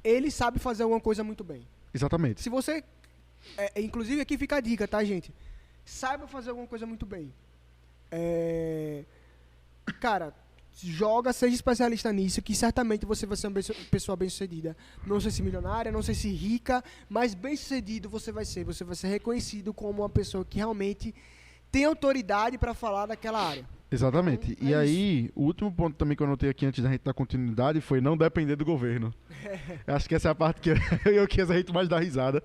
ele sabe fazer alguma coisa muito bem. Exatamente. Se você... inclusive aqui fica a dica, tá, gente? Saiba fazer alguma coisa muito bem. Cara... Joga, seja especialista nisso, que certamente você vai ser uma pessoa bem-sucedida. Não sei se milionária, não sei se rica, mas bem-sucedido você vai ser. Você vai ser reconhecido como uma pessoa que realmente tem autoridade para falar daquela área. Exatamente. Então, e aí, o último ponto também que eu anotei aqui antes da gente dar continuidade foi não depender do governo. Acho que essa é a parte que eu que a gente mais dá risada.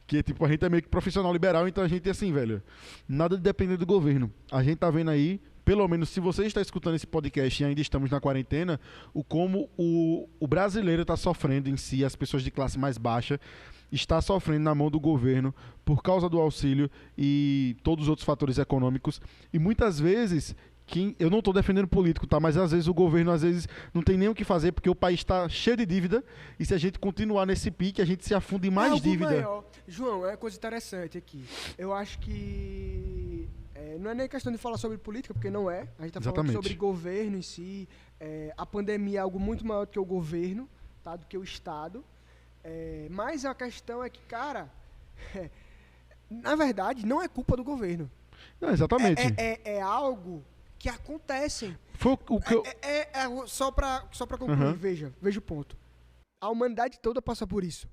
Que tipo, a gente é meio que profissional liberal, então a gente é assim, velho. Nada de depender do governo. A gente tá vendo aí, pelo menos se você está escutando esse podcast e ainda estamos na quarentena, como o brasileiro está sofrendo em si, as pessoas de classe mais baixa, está sofrendo na mão do governo por causa do auxílio e todos os outros fatores econômicos. E muitas vezes, eu não estou defendendo político, tá? Mas às vezes o governo não tem nem o que fazer porque o país está cheio de dívida e se a gente continuar nesse pique, a gente se afunda em mais dívida. Maior. João, é uma coisa interessante aqui. Eu acho que... não é nem questão de falar sobre política, porque não é. A gente está falando sobre governo em si. A pandemia é algo muito maior do que o governo, tá? Do que o Estado. Mas a questão é que, cara, na verdade, não é culpa do governo. Não, exatamente. É algo que acontece. Foi o que só para concluir, veja o ponto. A humanidade toda passa por isso.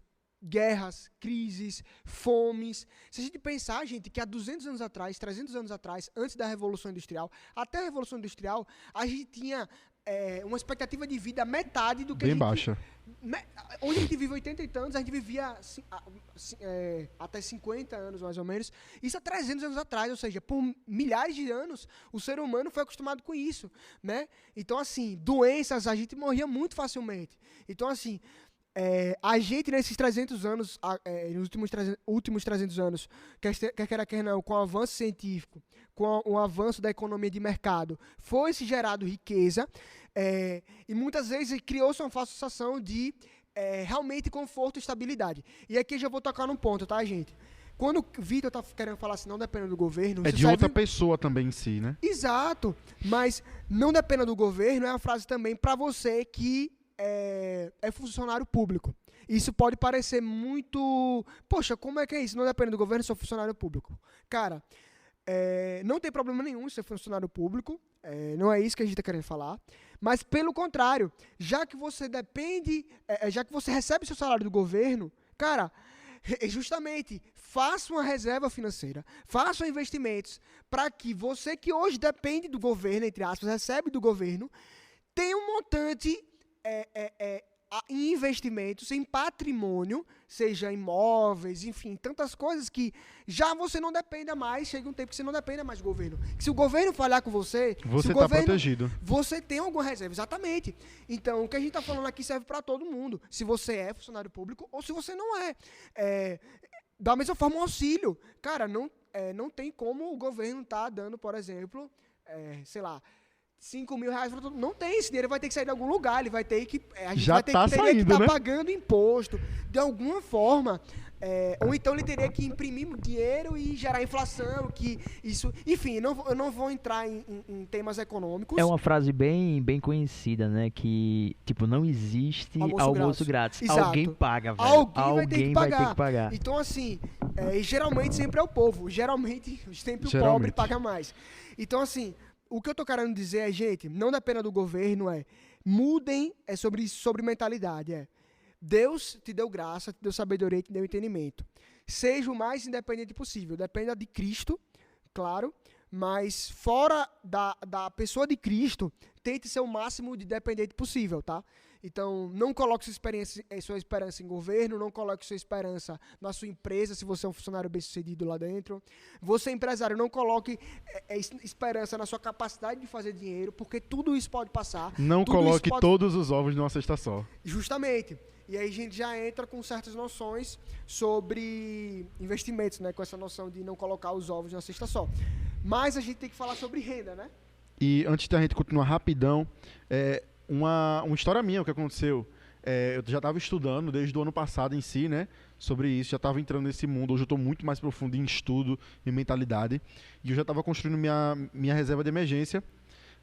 Guerras, crises, fomes. Se a gente pensar, gente, que há 200 anos atrás, 300 anos atrás, antes da Revolução Industrial, até a Revolução Industrial, a gente tinha uma expectativa de vida metade do que bem baixa. Hoje a gente vive 80 e tantos, a gente vivia até 50 anos, mais ou menos. Isso há 300 anos atrás, ou seja, por milhares de anos, o ser humano foi acostumado com isso, né? Então, assim, doenças, a gente morria muito facilmente. Então, assim... a gente nesses 300 anos, nos últimos 300 anos, quer não, com o avanço científico, com o avanço da economia de mercado, foi-se gerado riqueza, e muitas vezes criou-se uma falsa sensação de realmente conforto e estabilidade. E aqui eu já vou tocar num ponto, tá, gente? Quando o Vitor tá querendo falar assim, não dependa do governo... É de outra pessoa também em si, né? Exato, mas não dependa do governo é uma frase também para você que é funcionário público. Isso pode parecer muito... Poxa, como é que é isso? Não depende do governo, sou funcionário público. Cara, não tem problema nenhum ser funcionário público. Não é isso que a gente está querendo falar. Mas, pelo contrário, já que você já que você recebe seu salário do governo, cara, justamente, faça uma reserva financeira, faça investimentos para que você que hoje depende do governo, entre aspas, recebe do governo, tenha um montante... em investimentos, em patrimônio, seja imóveis, enfim, tantas coisas que já você não dependa mais, chega um tempo que você não dependa mais do governo. Que se o governo falhar com você está protegido. Você tem alguma reserva, exatamente. Então, o que a gente está falando aqui serve para todo mundo. Se você é funcionário público ou se você não é. Da mesma forma, o auxílio. Cara, não tem como o governo estar dando, por exemplo, sei lá, R$5.000 pra todo mundo. Não tem, esse dinheiro vai ter que sair de algum lugar, ele vai ter que... A gente Já vai ter tá que teria que saindo, estar né? pagando imposto, de alguma forma. Ou então ele teria que imprimir dinheiro e gerar inflação, que isso... Enfim, eu não vou entrar em temas econômicos. É uma frase bem conhecida, né? Que, tipo, não existe almoço grátis. Exato. Alguém paga, velho. Alguém vai ter que pagar. Então, assim, e geralmente sempre é o povo. Geralmente sempre o Geralmente. pobre paga mais. Então, assim, o que eu tô querendo dizer é, gente, não dependa do governo, mudem sobre mentalidade, Deus te deu graça, te deu sabedoria e te deu entendimento. Seja o mais independente possível. Dependa de Cristo, claro, mas fora da pessoa de Cristo, tente ser o máximo de dependente possível, tá? Então, não coloque sua esperança em governo, não coloque sua esperança na sua empresa, se você é um funcionário bem-sucedido lá dentro. Você, empresário, não coloque esperança na sua capacidade de fazer dinheiro, porque tudo isso pode passar. Não tudo coloque todos os ovos numa cesta só. Justamente. E aí a gente já entra com certas noções sobre investimentos, né? Com essa noção de não colocar os ovos numa cesta só. Mas a gente tem que falar sobre renda, né? E antes da gente continuar rapidão, uma história minha, o que aconteceu. Eu já estava estudando desde o ano passado em si, né? Sobre isso, já estava entrando nesse mundo. Hoje eu estou muito mais profundo em estudo e mentalidade. E eu já estava construindo minha reserva de emergência,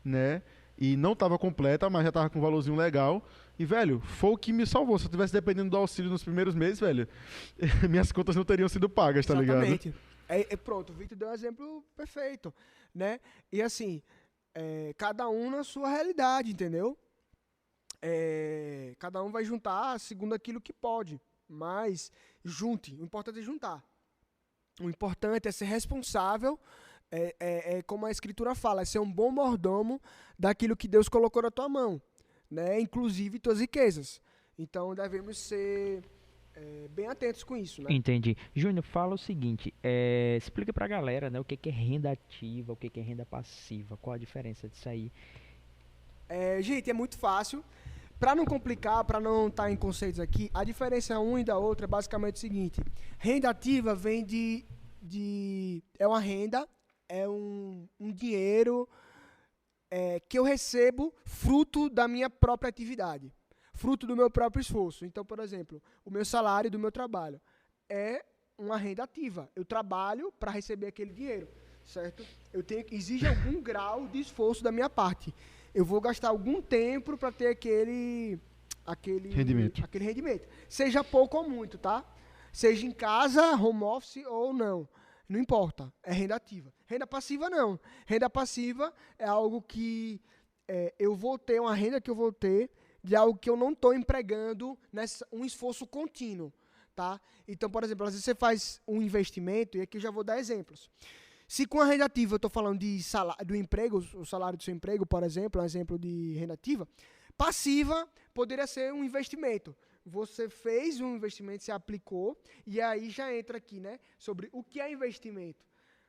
né? E não estava completa, mas já estava com um valorzinho legal. E, velho, foi o que me salvou. Se eu tivesse dependendo do auxílio nos primeiros meses, velho, minhas contas não teriam sido pagas, tá ligado? Exatamente. Pronto, o Victor deu um exemplo perfeito, né? E assim, cada um na sua realidade, entendeu? Cada um vai juntar segundo aquilo que pode. Mas, junte. O importante é juntar. O importante é ser responsável. Como a Escritura fala, é ser um bom mordomo daquilo que Deus colocou na tua mão, né? Inclusive tuas riquezas. Então devemos ser bem atentos com isso, né? Entendi. Júnior, fala o seguinte, explica pra galera, né, o que é renda ativa, o que é renda passiva, qual a diferença disso aí? Gente, é muito fácil. Para não complicar, para não estar em conceitos aqui, a diferença uma e da outra é basicamente o seguinte: renda ativa vem é uma renda, é um dinheiro que eu recebo fruto da minha própria atividade, fruto do meu próprio esforço. Então, por exemplo, o meu salário do meu trabalho é uma renda ativa. Eu trabalho para receber aquele dinheiro, certo? Exige algum grau de esforço da minha parte. Eu vou gastar algum tempo para ter aquele rendimento. Seja pouco ou muito, tá? Seja em casa, home office ou não. Não importa, é renda ativa. Renda passiva, não. Renda passiva é algo que eu vou ter, uma renda que eu vou ter de algo que eu não estou empregando um esforço contínuo, tá? Então, por exemplo, às vezes você faz um investimento, e aqui eu já vou dar exemplos. Se com a renda ativa eu estou falando do emprego, o salário do seu emprego, por exemplo, é um exemplo de renda ativa, passiva poderia ser um investimento. Você fez um investimento, você aplicou, e aí já entra aqui, né, sobre o que é investimento.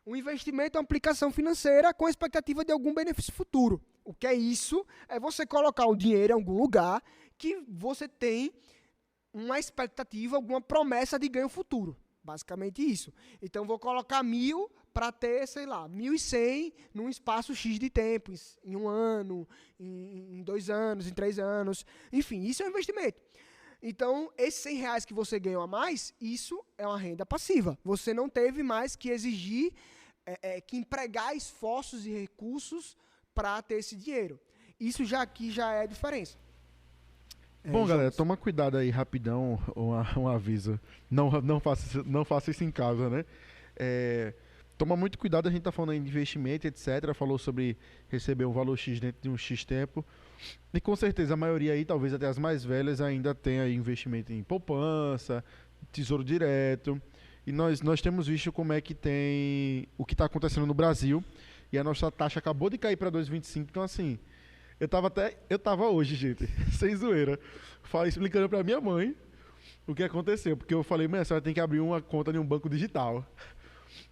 Um investimento é uma aplicação financeira com a expectativa de algum benefício futuro. O que é isso? É você colocar o dinheiro em algum lugar que você tem uma expectativa, alguma promessa de ganho futuro. Basicamente isso. Então, vou colocar 1.000 para ter, 1.100 num espaço X de tempo, em um ano, em 2 anos, em 3 anos. Enfim, isso é um investimento. Então, esses R$100 que você ganhou a mais, isso é uma renda passiva. Você não teve mais que exigir, que empregar esforços e recursos para ter esse dinheiro. Isso aqui já é a diferença. Bom, galera, toma cuidado aí, rapidão, um aviso. Não faça isso em casa, né? Toma muito cuidado, a gente tá falando aí de investimento, etc. Falou sobre receber um valor X dentro de um X tempo. E com certeza a maioria aí, talvez até as mais velhas, ainda tem aí investimento em poupança, tesouro direto. E nós temos visto como é que tem o que está acontecendo no Brasil. E a nossa taxa acabou de cair para 2,25. Então, assim, eu tava hoje, gente, sem zoeira, explicando para minha mãe o que aconteceu. Porque eu falei, mãe, a senhora tem que abrir uma conta em um banco digital.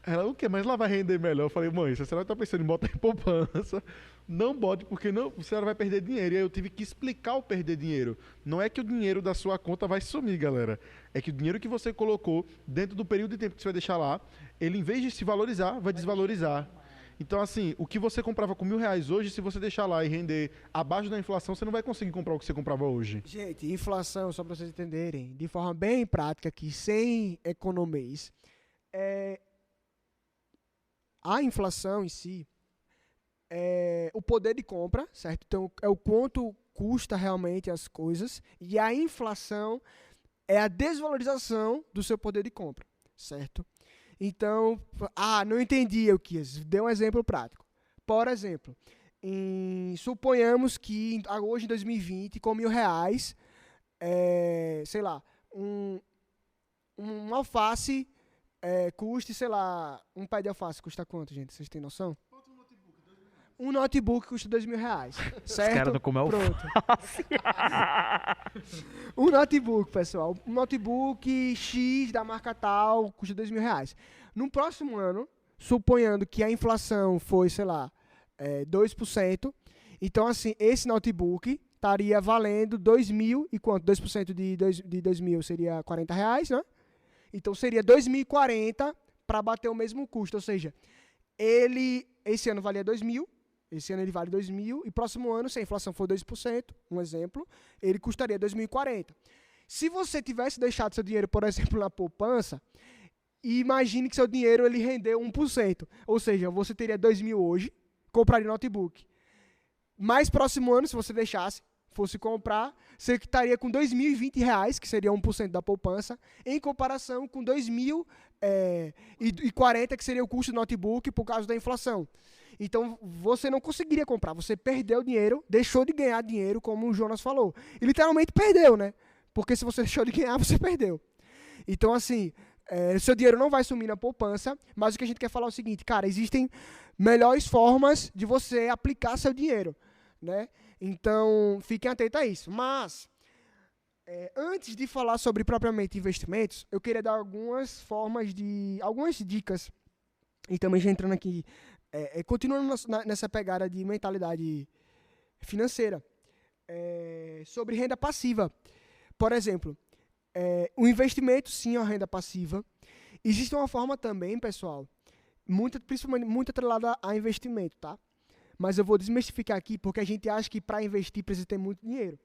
Ela, o quê? Mas lá vai render melhor. Eu falei, mãe, se a senhora está pensando em botar em poupança, não bote, porque a senhora vai perder dinheiro. E aí eu tive que explicar o perder dinheiro. Não é que o dinheiro da sua conta vai sumir, galera. É que o dinheiro que você colocou dentro do período de tempo que você vai deixar lá, ele, em vez de se valorizar, vai desvalorizar. Então, assim, o que você comprava com R$ 1.000 hoje, se você deixar lá e render abaixo da inflação, você não vai conseguir comprar o que você comprava hoje. Gente, inflação, só para vocês entenderem, de forma bem prática aqui, sem economês, a inflação em si é o poder de compra, certo? Então, é o quanto custa realmente as coisas, e a inflação é a desvalorização do seu poder de compra, certo? Então, não entendi, Euquias. Dê um exemplo prático. Por exemplo, suponhamos que hoje em 2020, com R$ 1.000, sei lá, um alface custe, sei lá, um pé de alface custa quanto, gente? Vocês têm noção? Um notebook custa R$ 2.000, certo? Os caras não comem alface. Um notebook, pessoal. Um notebook X da marca tal custa R$ 2.000. No próximo ano, suponhando que a inflação foi, sei lá, 2%, então, assim, esse notebook estaria valendo 2.000 e quanto? 2% de 2.000 seria R$ 40, né? Então, seria 2.040 para bater o mesmo custo. Ou seja, esse ano valia 2.000, esse ano ele vale 2.000 e próximo ano, se a inflação for 2%, um exemplo, ele custaria 2.040. Se você tivesse deixado seu dinheiro, por exemplo, na poupança, imagine que seu dinheiro ele rendeu 1%. Ou seja, você teria 2.000 hoje, compraria notebook. Mais próximo ano, se você fosse comprar, você estaria com R$ 2.020, que seria 1% da poupança, em comparação com 2.040, que seria o custo do notebook por causa da inflação. Então, você não conseguiria comprar. Você perdeu dinheiro, deixou de ganhar dinheiro, como o Jonas falou. E literalmente perdeu, né? Porque se você deixou de ganhar, você perdeu. Então, assim, seu dinheiro não vai sumir na poupança, mas o que a gente quer falar é o seguinte, cara, existem melhores formas de você aplicar seu dinheiro, né? Então, fiquem atentos a isso. Mas, antes de falar sobre propriamente investimentos, eu queria dar algumas dicas, e também já entrando aqui, continuando nessa pegada de mentalidade financeira, sobre renda passiva. Por exemplo, o investimento sim é uma renda passiva. Existe uma forma também, pessoal, principalmente muito atrelada a investimento, tá? Mas eu vou desmistificar aqui porque a gente acha que para investir precisa ter muito dinheiro.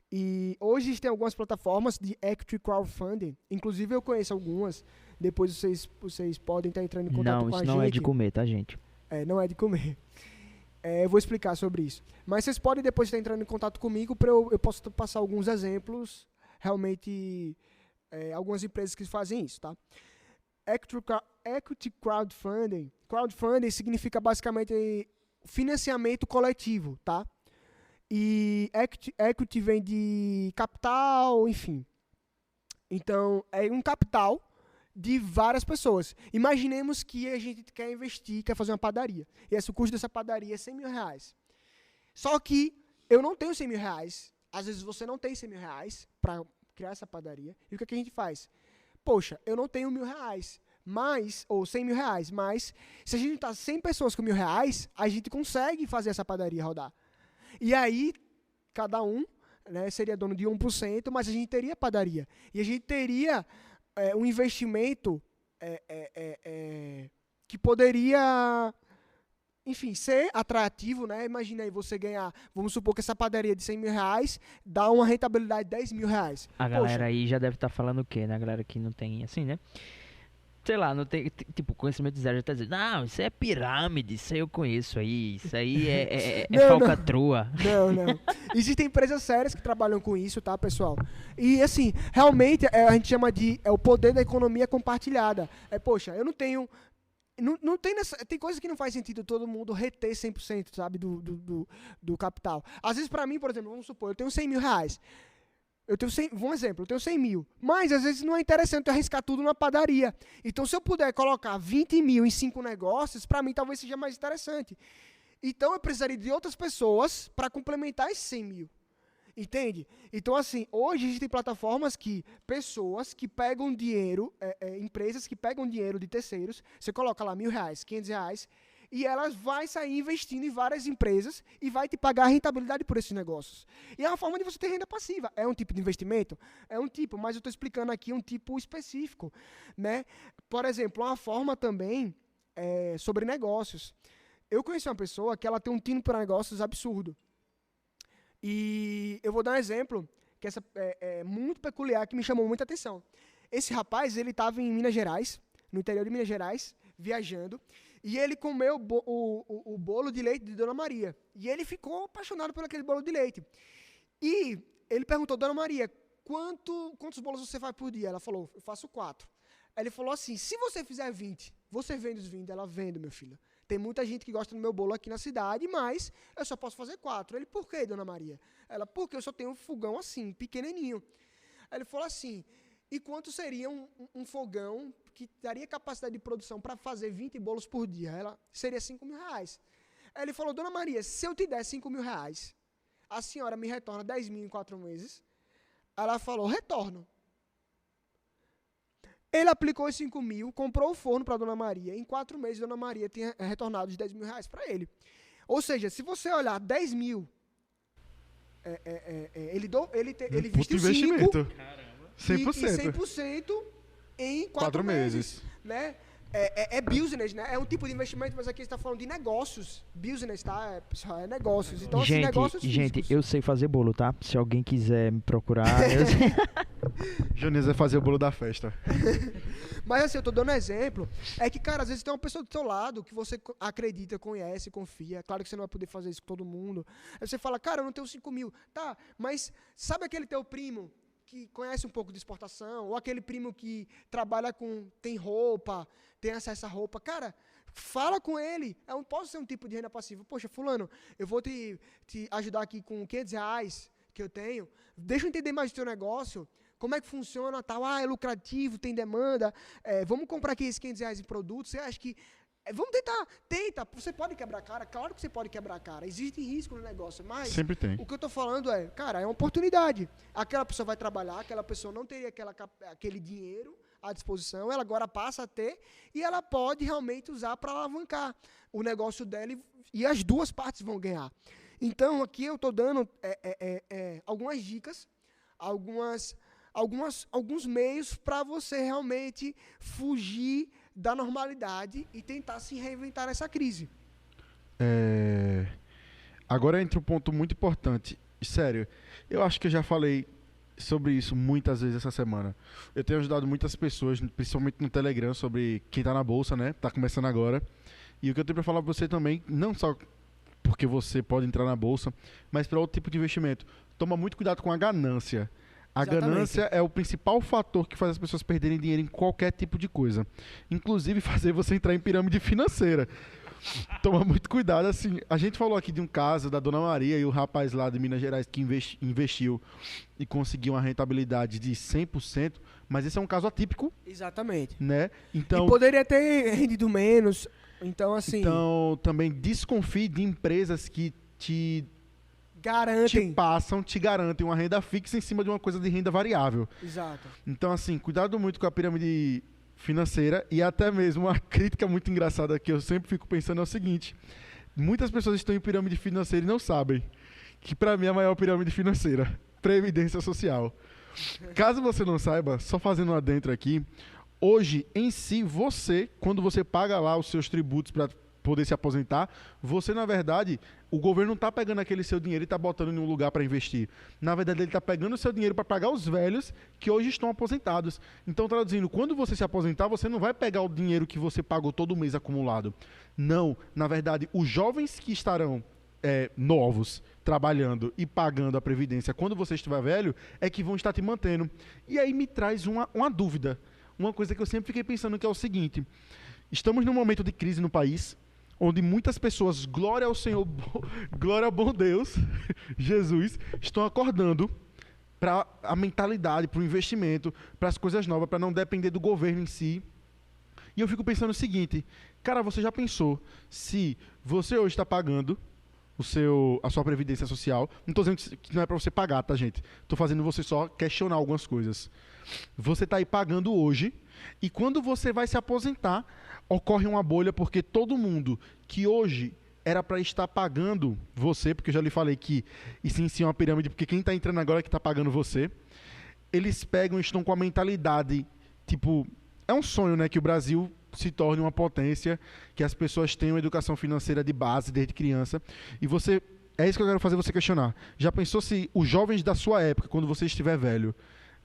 E hoje existem algumas plataformas de equity crowdfunding, inclusive eu conheço algumas, depois vocês podem estar entrando em contato com a gente. Não, isso não é de comer, tá, gente? Não é de comer. Eu vou explicar sobre isso. Mas vocês podem depois estar entrando em contato comigo para eu posso passar alguns exemplos, realmente, algumas empresas que fazem isso, tá? Equity crowdfunding. Crowdfunding significa basicamente financiamento coletivo, tá? E equity vem de capital, enfim. Então, é um capital de várias pessoas. Imaginemos que a gente quer investir, quer fazer uma padaria. E o custo dessa padaria é R$ 100.000. Só que eu não tenho R$ 100.000. Às vezes você não tem R$ 100.000 para criar essa padaria. E o que a gente faz? Poxa, eu não tenho R$ 1.000, ou R$ 100.000, mas se a gente juntar 100 pessoas com R$ 1.000, a gente consegue fazer essa padaria rodar. E aí, cada um, né, seria dono de 1%, mas a gente teria padaria. E a gente teria um investimento que poderia, enfim, ser atrativo, né? Imagina aí você ganhar, vamos supor que essa padaria de R$ 100.000 dá uma rentabilidade de R$ 10.000. A galera aí já deve estar falando o quê, né? A galera que não tem, assim, né? Sei lá, não tem, tipo, conhecimento zero, já tá dizendo, não, isso é pirâmide, isso aí eu conheço aí, isso aí é falcatrua. Não. Existem empresas sérias que trabalham com isso, tá, pessoal? E, assim, realmente, a gente chama de o poder da economia compartilhada. Poxa, eu não tenho... Não tem tem coisa que não faz sentido todo mundo reter 100%, sabe, do capital. Às vezes, pra mim, por exemplo, vamos supor, eu tenho R$ 100.000. Um exemplo, eu tenho 100 mil. Mas, às vezes, não é interessante eu arriscar tudo na padaria. Então, se eu puder colocar 20 mil em 5 negócios, para mim, talvez seja mais interessante. Então, eu precisaria de outras pessoas para complementar esses 100 mil. Entende? Então, assim, hoje existem plataformas pessoas que pegam dinheiro, empresas que pegam dinheiro de terceiros, você coloca lá R$ 1.000, R$ 500, e elas vão sair investindo em várias empresas e vai te pagar a rentabilidade por esses negócios. E é uma forma de você ter renda passiva. É um tipo de investimento? É um tipo, mas eu estou explicando aqui um tipo específico, né? Por exemplo, uma forma também sobre negócios. eu conheci uma pessoa que ela tem um tino para negócios absurdo. E eu vou dar um exemplo que essa é muito peculiar, que me chamou muita atenção. Esse rapaz, ele estava em Minas Gerais, no interior de Minas Gerais, viajando, e ele comeu o bolo de leite de Dona Maria. E ele ficou apaixonado por aquele bolo de leite. E ele perguntou, Dona Maria, quantos bolos você faz por dia? Ela falou, eu faço 4. Aí ele falou assim, se você fizer 20, você vende os 20? Ela, vendo, meu filho. Tem muita gente que gosta do meu bolo aqui na cidade, mas eu só posso fazer 4. Ele, por quê, Dona Maria? Ela, porque eu só tenho um fogão assim, pequenininho. Aí ele falou assim, e quanto seria um fogão que daria capacidade de produção para fazer 20 bolos por dia? Ela, seria R$5.000. Aí ele falou, Dona Maria, se eu te der R$5.000, a senhora me retorna 10 mil em 4 meses? Ela falou, retorno. Ele aplicou os 5 mil, comprou o forno para Dona Maria. Em 4 meses, Dona Maria tinha retornado os 10 mil reais para ele. Ou seja, se você olhar 10 mil, ele investiu 5 100%. e 100% em 4 meses. Né? É business, né? É um tipo de investimento, mas aqui a gente está falando de negócios. Business, tá? Pessoal, é negócios. Então, assim, negócios físicos. Eu sei fazer bolo, tá? Se alguém quiser me procurar, eu sei. Jonias vai fazer o bolo da festa. Mas assim, eu tô dando um exemplo. É que, cara, às vezes tem uma pessoa do seu lado que você acredita, conhece, confia. Claro que você não vai poder fazer isso com todo mundo. Aí você fala, cara, eu não tenho 5 mil. Tá, mas sabe aquele teu primo que conhece um pouco de exportação? Ou aquele primo que trabalha tem roupa, tem acesso a roupa? Cara, fala com ele. Pode ser um tipo de renda passiva. Poxa, fulano, eu vou te ajudar aqui com R$500 que eu tenho. Deixa eu entender mais do teu negócio. Como é que funciona, tal, é lucrativo, tem demanda, vamos comprar aqui esses R$500 em produtos, você acha que... vamos tenta, você pode quebrar a cara, claro que você pode quebrar a cara, existe risco no negócio, mas... Sempre tem. O que eu estou falando cara, é uma oportunidade. Aquela pessoa vai trabalhar, aquela pessoa não teria aquele dinheiro à disposição, ela agora passa a ter, e ela pode realmente usar para alavancar o negócio dela, e as duas partes vão ganhar. Então, aqui eu estou dando algumas dicas, alguns meios para você realmente fugir da normalidade e tentar se reinventar nessa crise. Agora entra um ponto muito importante. Sério, eu acho que eu já falei sobre isso muitas vezes essa semana. Eu tenho ajudado muitas pessoas, principalmente no Telegram, sobre quem está na bolsa, né? Tá começando agora. E o que eu tenho para falar para você também, não só porque você pode entrar na bolsa, mas para outro tipo de investimento. Toma muito cuidado com a ganância. A ganância é o principal fator que faz as pessoas perderem dinheiro em qualquer tipo de coisa. Inclusive fazer você entrar em pirâmide financeira. Toma muito cuidado, assim. A gente falou aqui de um caso da Dona Maria e o rapaz lá de Minas Gerais que investiu e conseguiu uma rentabilidade de 100%, mas esse é um caso atípico. Exatamente. Né? Então, e poderia ter rendido menos. Então, assim... Então, também desconfie de empresas que te garantem uma renda fixa em cima de uma coisa de renda variável. Exato. Então, assim, cuidado muito com a pirâmide financeira, e até mesmo uma crítica muito engraçada que eu sempre fico pensando é o seguinte: muitas pessoas estão em pirâmide financeira e não sabem que, para mim, é a maior pirâmide financeira, Previdência Social. Caso você não saiba, só fazendo um adentro aqui, hoje, em si, quando você paga lá os seus tributos para poder se aposentar, você, na verdade, o governo não está pegando aquele seu dinheiro e está botando em um lugar para investir. Na verdade, ele está pegando o seu dinheiro para pagar os velhos que hoje estão aposentados. Então, traduzindo, quando você se aposentar, você não vai pegar o dinheiro que você pagou todo mês acumulado. Não, na verdade, os jovens que estarão novos, trabalhando e pagando a Previdência quando você estiver velho, é que vão estar te mantendo. E aí me traz uma dúvida. Uma coisa que eu sempre fiquei pensando, que é o seguinte: estamos num momento de crise no país, onde muitas pessoas, glória ao Senhor, glória ao bom Deus, Jesus, estão acordando para a mentalidade, para o investimento, para as coisas novas, para não depender do governo em si. E eu fico pensando o seguinte: cara, você já pensou se você hoje está pagando a sua Previdência Social? Não estou dizendo que não é para você pagar, tá, gente? Estou fazendo você só questionar algumas coisas. Você está aí pagando hoje, e quando você vai se aposentar, ocorre uma bolha, porque todo mundo que hoje era para estar pagando você, porque eu já lhe falei que isso em si é uma pirâmide, porque quem está entrando agora é que está pagando você, eles pegam e estão com a mentalidade, tipo, é um sonho, né, que o Brasil se torne uma potência, que as pessoas tenham educação financeira de base desde criança. E você... É isso que eu quero fazer você questionar. Já pensou se os jovens da sua época, quando você estiver velho,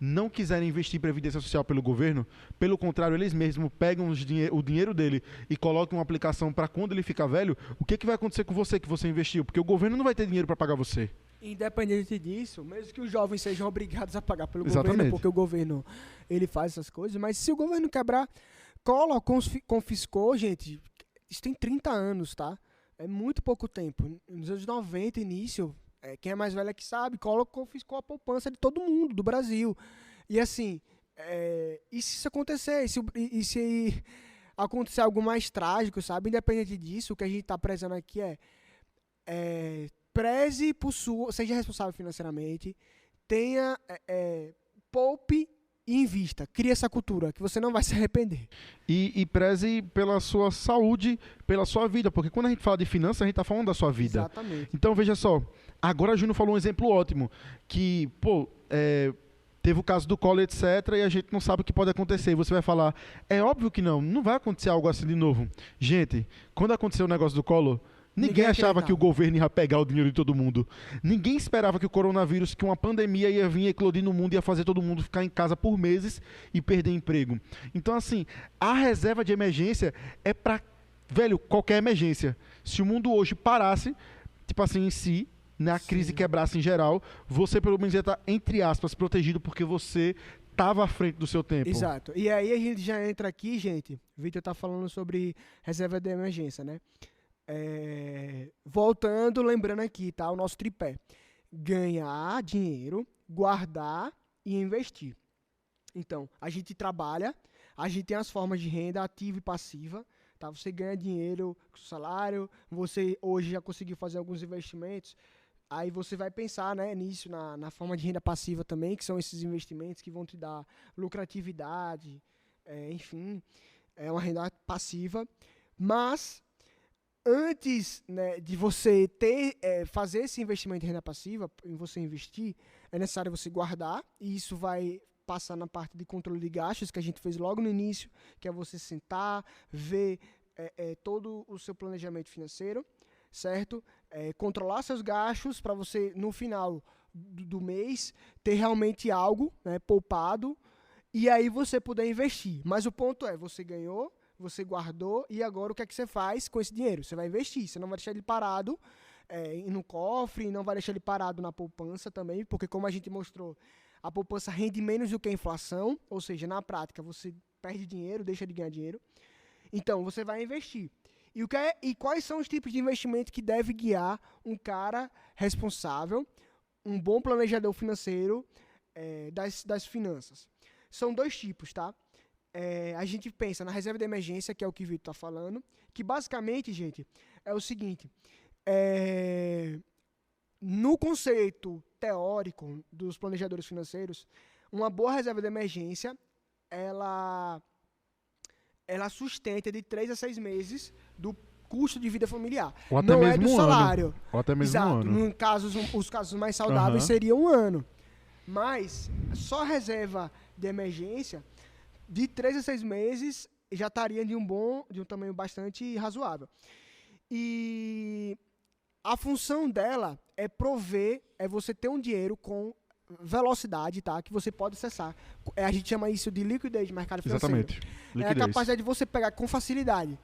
não quiserem investir em previdência social pelo governo? Pelo contrário, eles mesmos pegam o dinheiro dele e colocam uma aplicação para quando ele ficar velho, o que vai acontecer com você que você investiu? Porque o governo não vai ter dinheiro para pagar você. Independente disso, mesmo que os jovens sejam obrigados a pagar pelo Exatamente. governo, porque o governo ele faz essas coisas, mas se o governo quebrar, Collor confiscou, gente, isso tem 30 anos, tá? É muito pouco tempo. Nos anos 90, início, quem é mais velho é que sabe, Collor confiscou a poupança de todo mundo, do Brasil. E assim, e se isso acontecer? E se acontecer algo mais trágico, sabe? Independente disso, o que a gente está prezando aqui preze por seja responsável financeiramente, tenha, poupe e invista. Crie essa cultura, que você não vai se arrepender. E preze pela sua saúde, pela sua vida, porque quando a gente fala de finanças, a gente está falando da sua vida. Exatamente. Então, veja só, agora a Júnior falou um exemplo ótimo, que, teve o caso do Collor, etc., e a gente não sabe o que pode acontecer. E você vai falar, é óbvio que não vai acontecer algo assim de novo. Gente, quando aconteceu o negócio do Collor, ninguém achava que o governo ia pegar o dinheiro de todo mundo. Ninguém esperava que o coronavírus, que uma pandemia ia vir eclodir no mundo e ia fazer todo mundo ficar em casa por meses e perder emprego. Então, assim, a reserva de emergência é para, qualquer emergência. Se o mundo hoje parasse, tipo assim, em si, a crise quebrasse em geral, você pelo menos ia estar, entre aspas, protegido porque você estava à frente do seu tempo. Exato. E aí a gente já entra aqui, gente, o Victor tá falando sobre reserva de emergência, né? Voltando, lembrando aqui, tá? O nosso tripé. Ganhar dinheiro, guardar e investir. Então, a gente trabalha, a gente tem as formas de renda ativa e passiva, tá? Você ganha dinheiro com o salário, você hoje já conseguiu fazer alguns investimentos, aí você vai pensar, né, nisso, na forma de renda passiva também, que são esses investimentos que vão te dar lucratividade, enfim, é uma renda passiva, mas antes, né, de você fazer esse investimento em renda passiva, em você investir, é necessário você guardar, e isso vai passar na parte de controle de gastos, que a gente fez logo no início, que é você sentar, ver todo o seu planejamento financeiro, certo? Controlar seus gastos para você, no final do mês, ter realmente algo, né, poupado, e aí você poder investir. Mas o ponto é, você ganhou, você guardou, e agora o que é que você faz com esse dinheiro? Você vai investir, você não vai deixar ele parado no cofre, não vai deixar ele parado na poupança também, porque como a gente mostrou, a poupança rende menos do que a inflação, ou seja, na prática você perde dinheiro, deixa de ganhar dinheiro. Então, você vai investir. E quais são os tipos de investimento que deve guiar um cara responsável, um bom planejador financeiro das finanças? São dois tipos, tá? A gente pensa na reserva de emergência, que é o que o Vitor está falando, que basicamente, gente, é o seguinte, no conceito teórico dos planejadores financeiros, uma boa reserva de emergência, ela sustenta de 3 a 6 meses do custo de vida familiar. Ou até não mesmo é do um salário. ano. Ou até mesmo Exato. um ano. Os casos mais saudáveis seriam um ano. Mas só reserva de emergência, de 3 a 6 meses, já estaria de um tamanho bastante razoável. E a função dela é você ter um dinheiro com velocidade, tá? Que você pode acessar. A gente chama isso de liquidez de mercado financeiro. Exatamente. Liquidez. É a capacidade de você pegar com facilidade.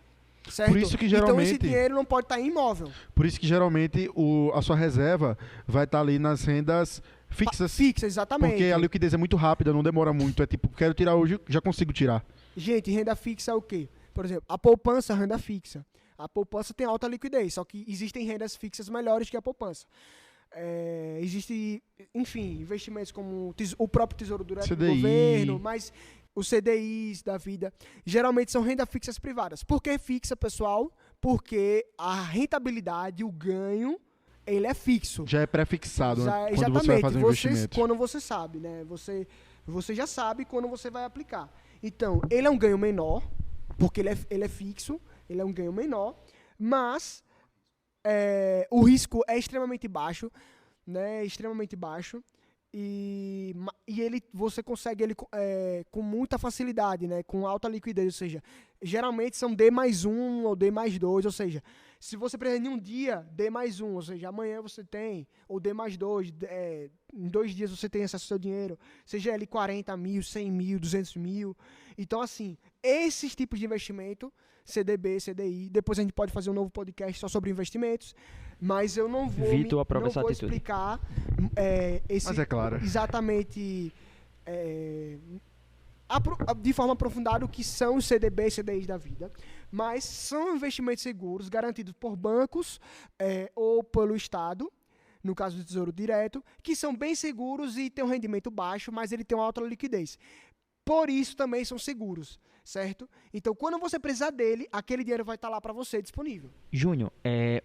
Certo? Por isso que geralmente, então esse dinheiro não pode estar em imóvel. Por isso que geralmente a sua reserva vai estar ali nas rendas fixas. Fixa, exatamente. Porque a liquidez é muito rápida, não demora muito. É tipo, quero tirar hoje, já consigo tirar. Gente, renda fixa é o quê? Por exemplo, a poupança é renda fixa. A poupança tem alta liquidez, só que existem rendas fixas melhores que a poupança. Existem, enfim, investimentos como o próprio Tesouro Direto do governo, mas os CDIs da vida, geralmente são rendas fixas privadas. Por que fixa, pessoal? Porque a rentabilidade, o ganho, ele é fixo. Já é pré-fixado, né? Exatamente. Quando você vai fazer um investimento. Quando você sabe, né? Você já sabe quando você vai aplicar. Então, ele é um ganho menor, porque ele é fixo, ele é um ganho menor, mas o risco é extremamente baixo, né? Extremamente baixo. você consegue ele com muita facilidade, né? Com alta liquidez, ou seja, geralmente são D+1 ou D+2, ou seja, se você precisar em um dia, D+1, ou seja, amanhã você tem, ou D+2, em 2 dias você tem acesso ao seu dinheiro, seja ele 40 mil, 100 mil, 200 mil. Então, assim, esses tipos de investimento, CDB, CDI, depois a gente pode fazer um novo podcast só sobre investimentos, mas eu não vou, Vitor, aprova não essa vou atitude. explicar Mas é claro. exatamente de forma aprofundada o que são os CDBs e CDIs da vida, mas são investimentos seguros, garantidos por bancos ou pelo Estado, no caso do Tesouro Direto, que são bem seguros e têm um rendimento baixo, mas ele tem uma alta liquidez. Por isso também são seguros, certo? Então, quando você precisar dele, aquele dinheiro vai estar lá para você disponível. Júnior,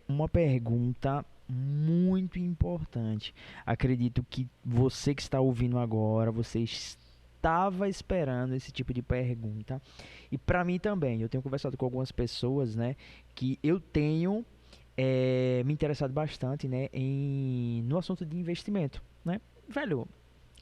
uma pergunta muito importante. Acredito que você que está ouvindo agora, você estava esperando esse tipo de pergunta. E para mim também, eu tenho conversado com algumas pessoas, né, que eu tenho me interessado bastante, né, no assunto de investimento, né? Velho,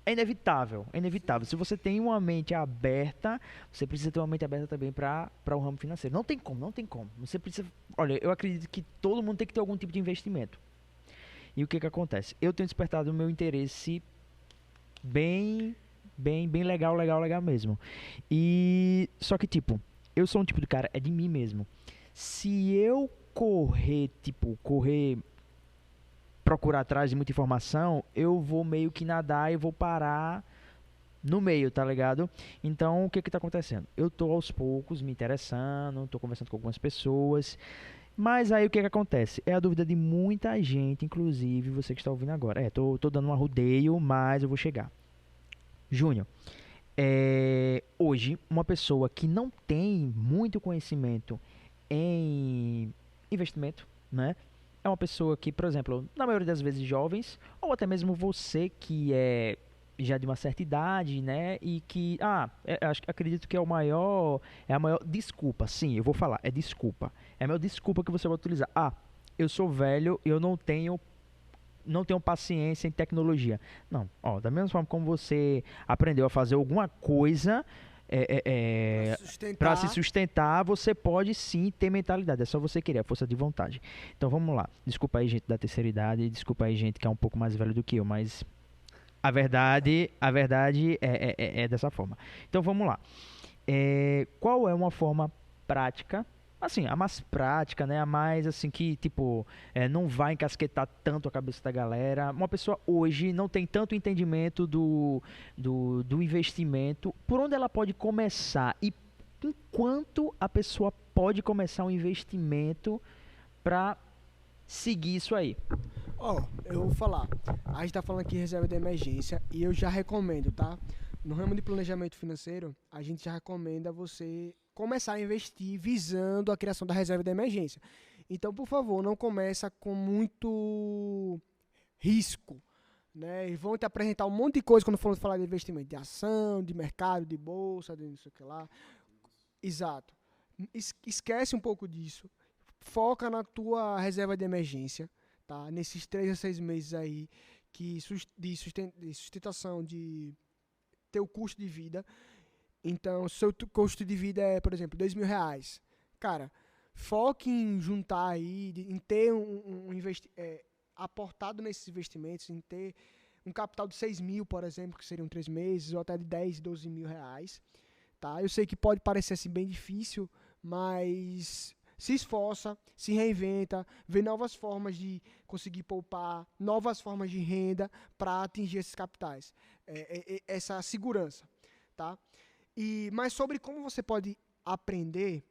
é inevitável, é inevitável. Se você tem uma mente aberta, você precisa ter uma mente aberta também para o ramo financeiro. Não tem como, não tem como. Você precisa. Olha, eu acredito que todo mundo tem que ter algum tipo de investimento. E o que acontece? Eu tenho despertado o meu interesse bem legal mesmo. E só que tipo, eu sou um tipo de cara, é de mim mesmo. Se eu correr procurar atrás de muita informação, eu vou meio que nadar e vou parar no meio, tá ligado? Então, o que tá acontecendo? Eu tô aos poucos me interessando, tô conversando com algumas pessoas, mas aí o que acontece? É a dúvida de muita gente, inclusive você que está ouvindo agora. Tô dando um arrodeio, mas eu vou chegar. Júnior, hoje, uma pessoa que não tem muito conhecimento em investimento, né? É uma pessoa que, por exemplo, na maioria das vezes jovens, ou até mesmo você que é já de uma certa idade, né? E que, acredito que é a maior desculpa, sim, eu vou falar, é desculpa. É a maior desculpa que você vai utilizar. Eu sou velho, eu não tenho paciência em tecnologia. Não, da mesma forma como você aprendeu a fazer alguma coisa para se sustentar, você pode sim ter mentalidade. É só você querer, a força de vontade. Então vamos lá. Desculpa aí, gente da terceira idade. Desculpa aí, gente que é um pouco mais velho do que eu, mas a verdade é dessa forma. Então vamos lá. Qual é uma forma prática? Assim, a mais prática, né? A mais assim que, tipo, não vai encasquetar tanto a cabeça da galera. Uma pessoa hoje não tem tanto entendimento do investimento. Por onde ela pode começar? E enquanto a pessoa pode começar um investimento para seguir isso aí? Eu vou falar. A gente tá falando aqui de reserva de emergência e eu já recomendo, tá? No ramo de planejamento financeiro, a gente já recomenda você começar a investir visando a criação da reserva de emergência. Então, por favor, não começa com muito risco, né? E vão te apresentar um monte de coisa quando for falar de investimento, de ação, de mercado, de bolsa, de não sei o que lá. Exato. Esquece um pouco disso. Foca na tua reserva de emergência, tá? Nesses 3 a 6 meses aí de sustentação de teu custo de vida. Então, seu custo de vida é, por exemplo, R$2.000. Cara, foque em juntar aí, em ter aportado nesses investimentos, em ter um capital de 6 mil, por exemplo, que seriam 3 meses, ou até de 10, 12 mil reais. Tá? Eu sei que pode parecer assim bem difícil, mas se esforça, se reinventa, vê novas formas de conseguir poupar, novas formas de renda para atingir esses capitais. Essa segurança. Tá? Mas sobre como você pode aprender,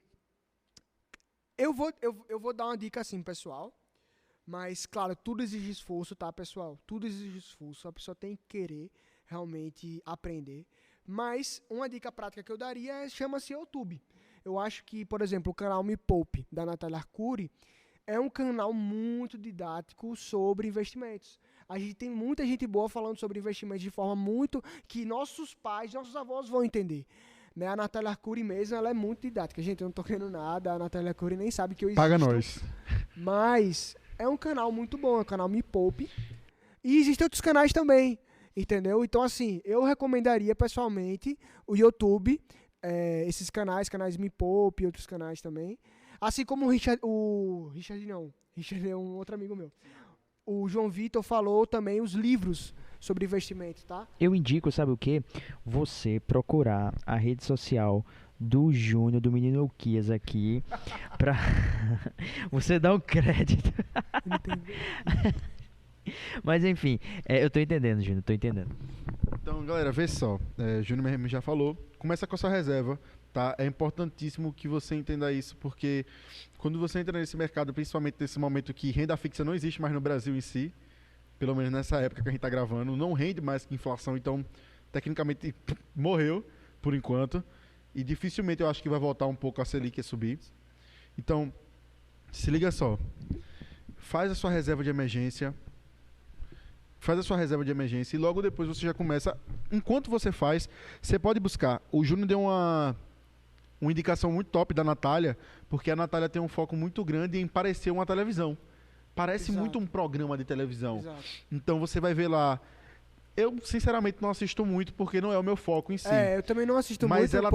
eu vou dar uma dica assim, pessoal. Mas, claro, tudo exige esforço, tá, pessoal? Tudo exige esforço. A pessoa tem que querer realmente aprender. Mas uma dica prática que eu daria chama-se YouTube. Eu acho que, por exemplo, o canal Me Poupe, da Natália Arcuri, é um canal muito didático sobre investimentos. A gente tem muita gente boa falando sobre investimentos de forma muito que nossos pais, nossos avós vão entender. Né? A Natália Arcuri mesmo, ela é muito didática. Gente, eu não tô querendo nada, a Natália Arcuri nem sabe que eu existo. Paga nós. Mas é um canal muito bom, é um canal Me Poupe. E existem outros canais também. Entendeu? Então, assim, eu recomendaria pessoalmente o YouTube, esses canais Me Poupe e outros canais também. Assim como Richard é um outro amigo meu. O João Vitor falou também os livros sobre investimento, tá? Eu indico, sabe o quê? Você procurar a rede social do Júnior, do menino Uquias aqui, pra você dar um crédito. Mas enfim, eu tô entendendo, Júnior, tô entendendo. Então, galera, vê só. Júnior mesmo já falou. Começa com a sua reserva, tá? É importantíssimo que você entenda isso, porque quando você entra nesse mercado, principalmente nesse momento que renda fixa não existe mais no Brasil em si, pelo menos nessa época que a gente tá gravando, não rende mais que inflação, então, tecnicamente, morreu, por enquanto. E dificilmente eu acho que vai voltar um pouco a Selic a subir. Então, se liga só. Faz a sua reserva de emergência. E logo depois você já começa. Enquanto você faz, você pode buscar. O Júnior deu uma indicação muito top da Natália, porque a Natália tem um foco muito grande em parecer uma televisão. Parece muito um programa de televisão. Exato. Então você vai ver lá. Eu, sinceramente, não assisto muito, porque não é o meu foco em si. Eu também não assisto Mas muito, ela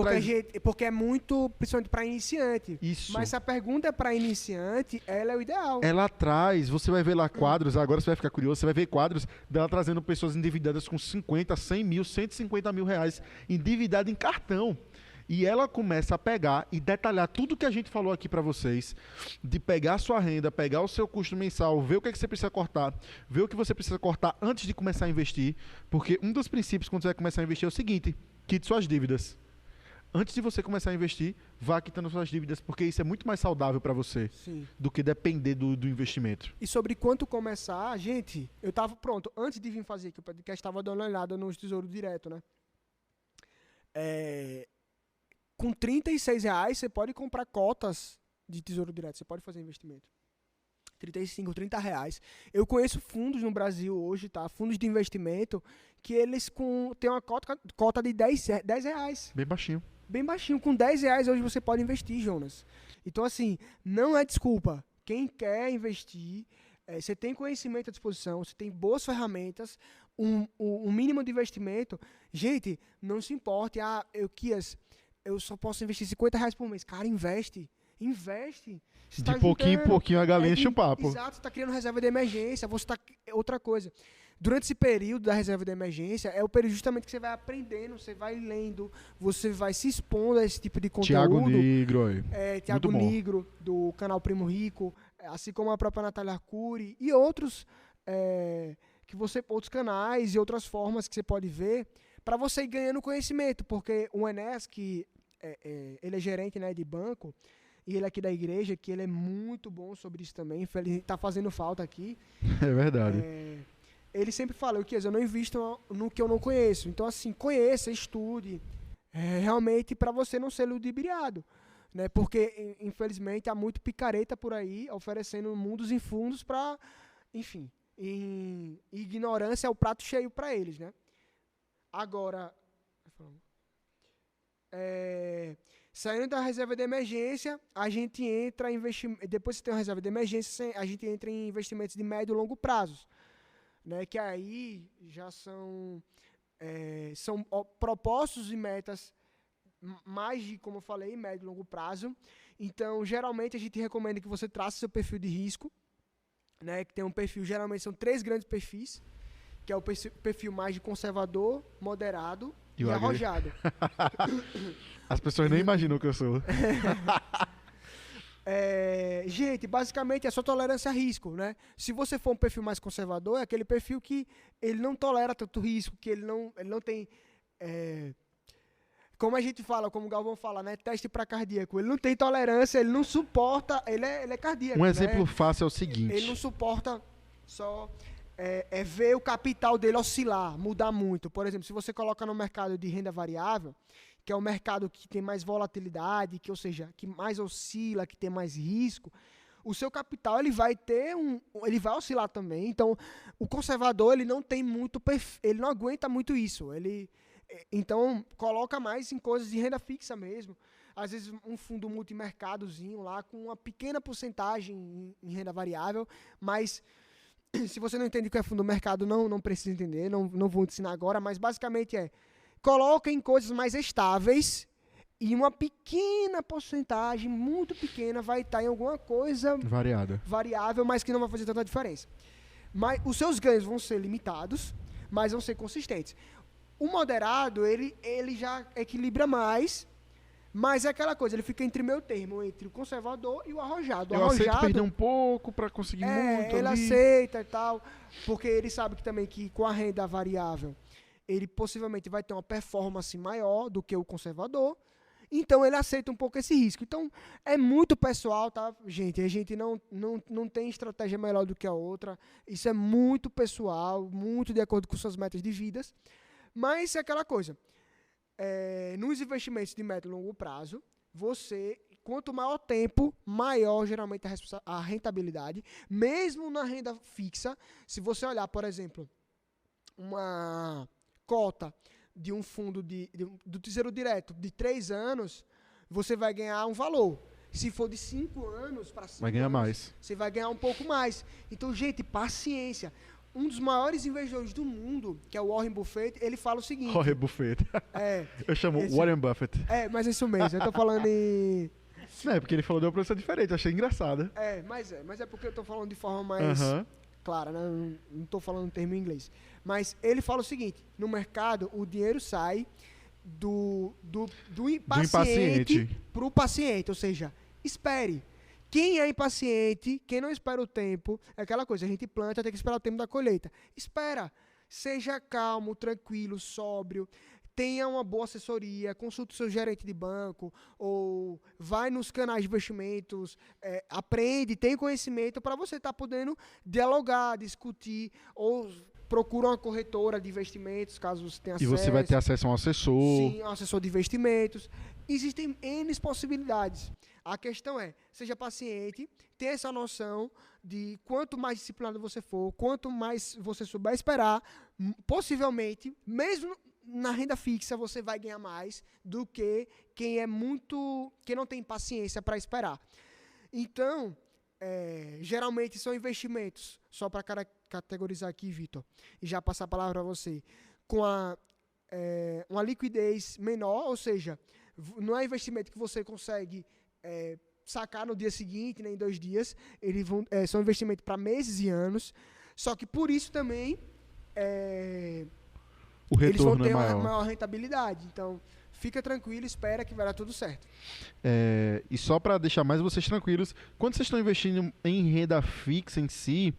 porque é muito, principalmente para iniciante. Isso. Mas se a pergunta é para iniciante, ela é o ideal. Ela traz, você vai ver lá quadros, agora você vai ficar curioso, você vai ver quadros dela trazendo pessoas endividadas com 50, 100 mil, 150 mil reais endividadas em cartão. E ela começa a pegar e detalhar tudo que a gente falou aqui para vocês, de pegar a sua renda, pegar o seu custo mensal, ver o que, é que você precisa cortar, ver o que você precisa cortar antes de começar a investir, porque um dos princípios quando você vai começar a investir é o seguinte: quite suas dívidas. Antes de você começar a investir, vá quitando suas dívidas, porque isso é muito mais saudável para você. Sim. Do que depender do investimento. E sobre quanto começar, gente, eu tava pronto, antes de vir fazer aqui o podcast, tava dando uma olhada nos Tesouro Direto, né? Com R$36 você pode comprar cotas de Tesouro Direto, você pode fazer investimento. R$35, R$30. Eu conheço fundos no Brasil hoje, tá? Fundos de investimento, que eles têm uma cota de R$10. Bem baixinho. Bem baixinho. Com R$10 hoje você pode investir, Jonas. Então, assim, não é desculpa. Quem quer investir, você tem conhecimento à disposição, você tem boas ferramentas, um mínimo de investimento. Gente, não se importe. Eu só posso investir R$50 por mês. Cara, investe. Você De pouquinho em pouquinho a galinha enche o papo. Exato, você está criando reserva de emergência. Outra coisa. Durante esse período da reserva de emergência, é o período justamente que você vai aprendendo, você vai lendo, você vai se expondo a esse tipo de conteúdo. Tiago Nigro aí. Tiago Nigro, do canal Primo Rico, assim como a própria Natália Arcuri e outros outros canais e outras formas que você pode ver para você ir ganhando conhecimento, porque o Enes, que ele é gerente, né, de banco, e ele é aqui da igreja, que ele é muito bom sobre isso também, ele está fazendo falta aqui. É verdade. Ele sempre fala, eu não invisto no que eu não conheço. Então, assim, conheça, estude, realmente para você não ser ludibriado. Né? Porque, infelizmente, há muito picareta por aí, oferecendo mundos e fundos para, enfim, ignorância é o prato cheio para eles, né? Agora, saindo da reserva de emergência, a gente entra em investimento. Depois que você tem uma reserva de emergência, a gente entra em investimentos de médio e longo prazo, né? Que aí já são propósitos e metas mais de, como eu falei, médio e longo prazo. Então, geralmente a gente recomenda que você trace seu perfil de risco, né? Que tem um perfil, geralmente são 3 grandes perfis, que é o perfil mais de conservador, moderado e arrojado. As pessoas nem imaginam o que eu sou. Gente, basicamente é só tolerância a risco, né? Se você for um perfil mais conservador, é aquele perfil que ele não tolera tanto risco, que ele não tem... como a gente fala, como o Galvão fala, né? Teste para cardíaco. Ele não tem tolerância, ele não suporta... Ele é cardíaco, um exemplo fácil é o seguinte. Ele não suporta só... ver o capital dele oscilar, mudar muito. Por exemplo, se você coloca no mercado de renda variável, que é um mercado que tem mais volatilidade, ou seja, que mais oscila, que tem mais risco, o seu capital ele vai oscilar também. Então, o conservador ele não tem muito, ele não aguenta muito isso. Então, coloca mais em coisas de renda fixa mesmo. Às vezes um fundo multimercadozinho lá com uma pequena porcentagem em renda variável, mas Se você não entende o que é fundo do mercado, não precisa entender, não vou te ensinar agora, mas basicamente coloca em coisas mais estáveis e uma pequena porcentagem, muito pequena, vai estar em alguma coisa variável, mas que não vai fazer tanta diferença. Mas os seus ganhos vão ser limitados, mas vão ser consistentes. O moderado, ele já equilibra mais, mas é aquela coisa, ele fica entre meio termo, entre o conservador e o arrojado. Eu aceito perder um pouco para conseguir muito. Ele aceita e tal, porque ele sabe que também que com a renda variável, ele possivelmente vai ter uma performance maior do que o conservador, então ele aceita um pouco esse risco. Então é muito pessoal, tá, gente? A gente não tem estratégia melhor do que a outra, isso é muito pessoal, muito de acordo com suas metas de vidas, mas é aquela coisa, nos investimentos de médio e longo prazo, quanto maior tempo, maior geralmente a rentabilidade, mesmo na renda fixa. Se você olhar, por exemplo, uma cota de um fundo do Tesouro Direto de 3 anos, você vai ganhar um valor. Se for de 5 anos para 5 vai ganhar anos, mais. Você vai ganhar um pouco mais. Então, gente, paciência. Um dos maiores investidores do mundo, que é o Warren Buffett, ele fala o seguinte... Warren Buffett. Eu chamo Warren Buffett. Mas é isso mesmo. Eu tô falando em... Não, porque ele falou de uma profissão diferente, eu achei engraçado. Mas é porque eu tô falando de forma mais clara, né? Não tô falando em termo em inglês. Mas ele fala o seguinte, no mercado, o dinheiro sai do impaciente para o paciente, ou seja, espere. Quem é impaciente, quem não espera o tempo, é aquela coisa, a gente planta, tem que esperar o tempo da colheita. Espera, seja calmo, tranquilo, sóbrio, tenha uma boa assessoria, consulte o seu gerente de banco, ou vai nos canais de investimentos, aprende, tem conhecimento para você estar podendo dialogar, discutir, ou procura uma corretora de investimentos, caso você tenha acesso. E você vai ter acesso a um assessor. Sim, um assessor de investimentos. Existem N possibilidades. A questão seja paciente, tenha essa noção de quanto mais disciplinado você for, quanto mais você souber esperar, possivelmente, mesmo na renda fixa, você vai ganhar mais do que quem não tem paciência para esperar. Então, geralmente são investimentos, só para categorizar aqui, Vitor, e já passar a palavra para você, com uma liquidez menor, ou seja, não é investimento que você consegue sacar no dia seguinte, nem em 2 dias, são investimentos para meses e anos, só que por isso também o retorno eles vão ter maior. uma maior rentabilidade. Então, fica tranquilo, espera que vai dar tudo certo. E só para deixar mais vocês tranquilos, quando vocês estão investindo em renda fixa em si,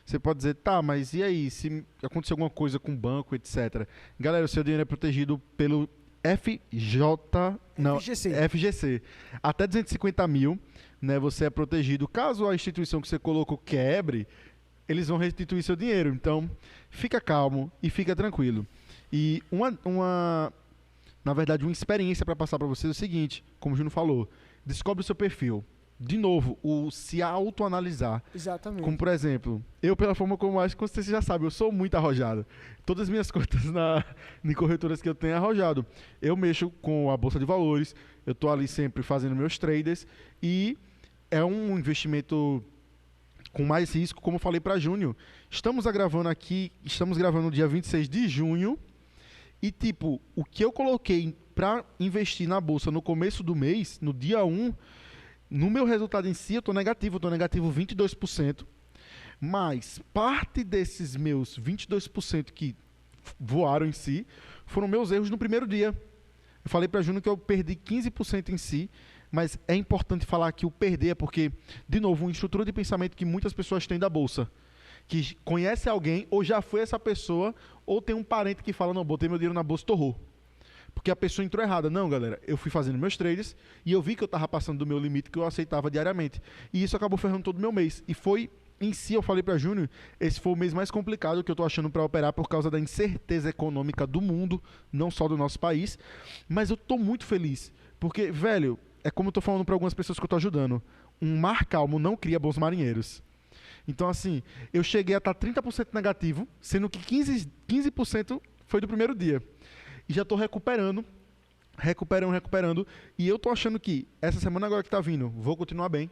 você pode dizer, tá, mas e aí, se acontecer alguma coisa com o banco, etc. Galera, o seu dinheiro é protegido pelo FGC. Até 250 mil, né, você é protegido. Caso a instituição que você colocou quebre, eles vão restituir seu dinheiro. Então, fica calmo e fica tranquilo. E na verdade, uma experiência para passar para vocês é o seguinte, como o Júnior falou, descobre o seu perfil. De novo, o se autoanalisar. Exatamente. Como, por exemplo, eu, pela forma como eu acho, como você já sabe, eu sou muito arrojado. Todas as minhas contas em corretoras que eu tenho é arrojado. Eu mexo com a Bolsa de Valores, eu estou ali sempre fazendo meus traders e é um investimento com mais risco, como eu falei para Júnior. Estamos gravando no dia 26 de junho e, tipo, o que eu coloquei para investir na Bolsa no começo do mês, no dia 1, no meu resultado em si, eu estou negativo 22%, mas parte desses meus 22% que voaram em si, foram meus erros no primeiro dia. Eu falei para Júnior que eu perdi 15% em si, mas é importante falar que o perder é porque, de novo, uma estrutura de pensamento que muitas pessoas têm da Bolsa, que conhece alguém, ou já foi essa pessoa, ou tem um parente que fala, não, botei meu dinheiro na Bolsa e torrou. Porque a pessoa entrou errada. Não, galera, eu fui fazendo meus trades e eu vi que eu estava passando do meu limite que eu aceitava diariamente. E isso acabou ferrando todo o meu mês. E foi, em si, eu falei para Júnior, esse foi o mês mais complicado que eu estou achando para operar por causa da incerteza econômica do mundo, não só do nosso país. Mas eu estou muito feliz, porque, velho, é como eu estou falando para algumas pessoas que eu estou ajudando. Um mar calmo não cria bons marinheiros. Então, assim, eu cheguei a estar 30% negativo, sendo que 15% foi do primeiro dia. E já estou recuperando. E eu estou achando que essa semana agora que está vindo, vou continuar bem.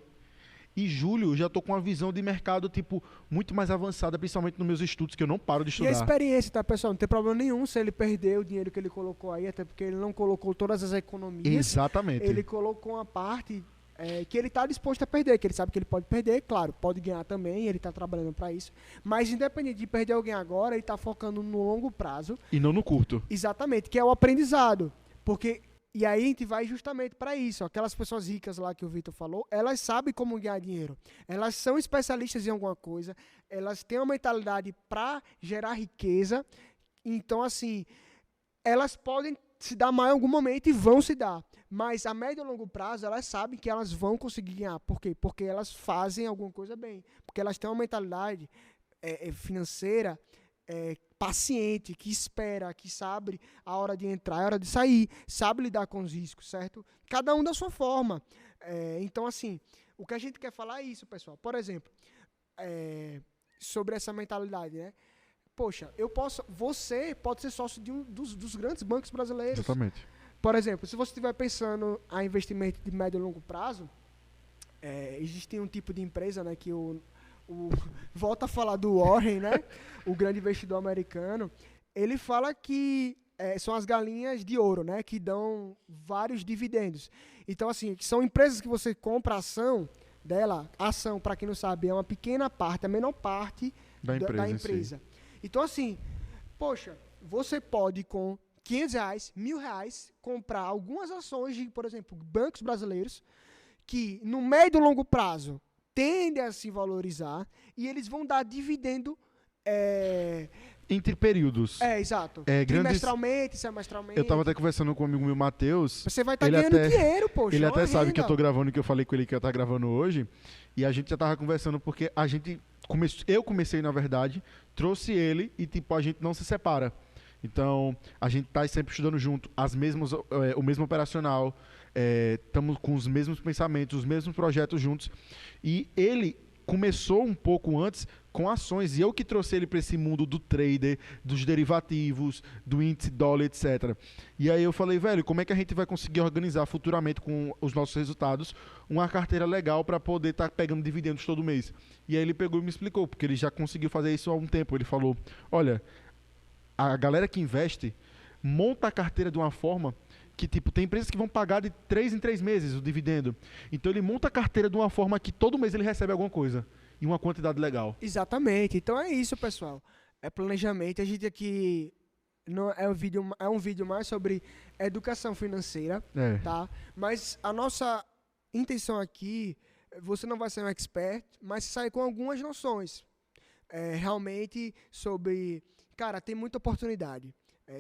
E julho, eu já tô com uma visão de mercado, tipo, muito mais avançada, principalmente nos meus estudos, que eu não paro de E a estudar. experiência, tá, pessoal? Não tem problema nenhum se ele perder o dinheiro que ele colocou aí, até porque ele não colocou todas as economias. Exatamente. Ele colocou uma parte que ele está disposto a perder, que ele sabe que ele pode perder, claro, pode ganhar também, ele está trabalhando para isso. Mas independente de perder alguém agora, ele está focando no longo prazo. E não no curto. Exatamente, que é o aprendizado. Porque, e aí a gente vai justamente para isso. Aquelas pessoas ricas lá que o Vitor falou, elas sabem como ganhar dinheiro. Elas são especialistas em alguma coisa, elas têm uma mentalidade para gerar riqueza. Então, assim, elas podem se dar mal em algum momento e vão se dar. Mas a médio e longo prazo, elas sabem que elas vão conseguir ganhar. Por quê? Porque elas fazem alguma coisa bem. Porque elas têm uma mentalidade financeira paciente, que espera, que sabe a hora de entrar, a hora de sair, sabe lidar com os riscos, certo? Cada um da sua forma. Então, assim, o que a gente quer falar é isso, pessoal. Por exemplo, sobre essa mentalidade, né? Poxa, você pode ser sócio de um dos grandes bancos brasileiros. Exatamente. Por exemplo, se você estiver pensando em investimento de médio e longo prazo, existe um tipo de empresa, né, que volta a falar do Warren, né, o grande investidor americano, ele fala que são as galinhas de ouro, né, que dão vários dividendos. Então, assim, são empresas que você compra a ação dela. A ação, para quem não sabe, é uma pequena parte, a menor parte da empresa. Então, assim, poxa, você pode com R$500, R$1.000, comprar algumas ações de, por exemplo, bancos brasileiros, que no médio e longo prazo tendem a se valorizar e eles vão dar dividendo entre períodos. Exato. Trimestralmente, semestralmente. Eu tava até conversando com um amigo meu, Matheus. Você vai estar ganhando dinheiro, poxa. Ele até sabe que eu tô gravando, que eu falei com ele que eu tava gravando hoje. E a gente já tava conversando porque eu comecei, na verdade, trouxe ele e, tipo, a gente não se separa. Então, a gente tá sempre estudando junto, o mesmo operacional, estamos com os mesmos pensamentos, os mesmos projetos juntos. E ele começou um pouco antes com ações, e eu que trouxe ele para esse mundo do trader, dos derivativos, do índice dólar, etc. E aí eu falei, velho, como é que a gente vai conseguir organizar futuramente com os nossos resultados uma carteira legal para poder estar pegando dividendos todo mês? E aí ele pegou e me explicou, porque ele já conseguiu fazer isso há um tempo. Ele falou, olha, a galera que investe monta a carteira de uma forma que, tipo, tem empresas que vão pagar de 3 em 3 meses o dividendo. Então ele monta a carteira de uma forma que todo mês ele recebe alguma coisa. E uma quantidade legal. Exatamente. Então é isso, pessoal. É planejamento. A gente aqui não é um vídeo mais sobre educação financeira, tá? Mas a nossa intenção aqui, você não vai ser um expert, mas sair com algumas noções. Realmente sobre... Cara, tem muita oportunidade.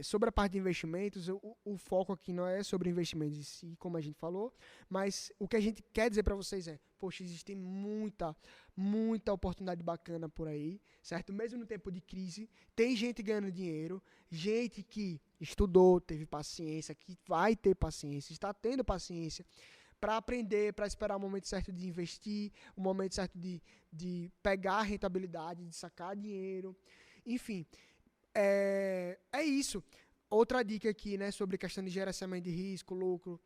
Sobre a parte de investimentos, o foco aqui não é sobre investimentos em si, como a gente falou, mas o que a gente quer dizer para vocês poxa, existe muita oportunidade bacana por aí, certo? Mesmo no tempo de crise, tem gente ganhando dinheiro, gente que estudou, teve paciência, que vai ter paciência, está tendo paciência para aprender, para esperar o momento certo de investir, o momento certo de pegar a rentabilidade, de sacar dinheiro, enfim... É isso. Outra dica aqui, né, sobre questão de gerenciamento de risco, lucro,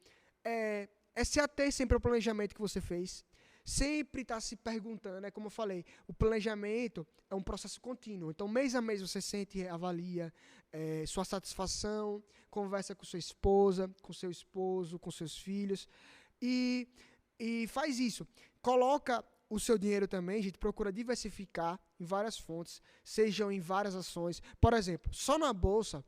é se ater sempre ao planejamento que você fez. Sempre estar se perguntando, como eu falei, o planejamento é um processo contínuo. Então, mês a mês você sente, avalia sua satisfação, conversa com sua esposa, com seu esposo, com seus filhos e faz isso. Coloca o seu dinheiro também, a gente procura diversificar em várias fontes, sejam em várias ações. Por exemplo, só na Bolsa,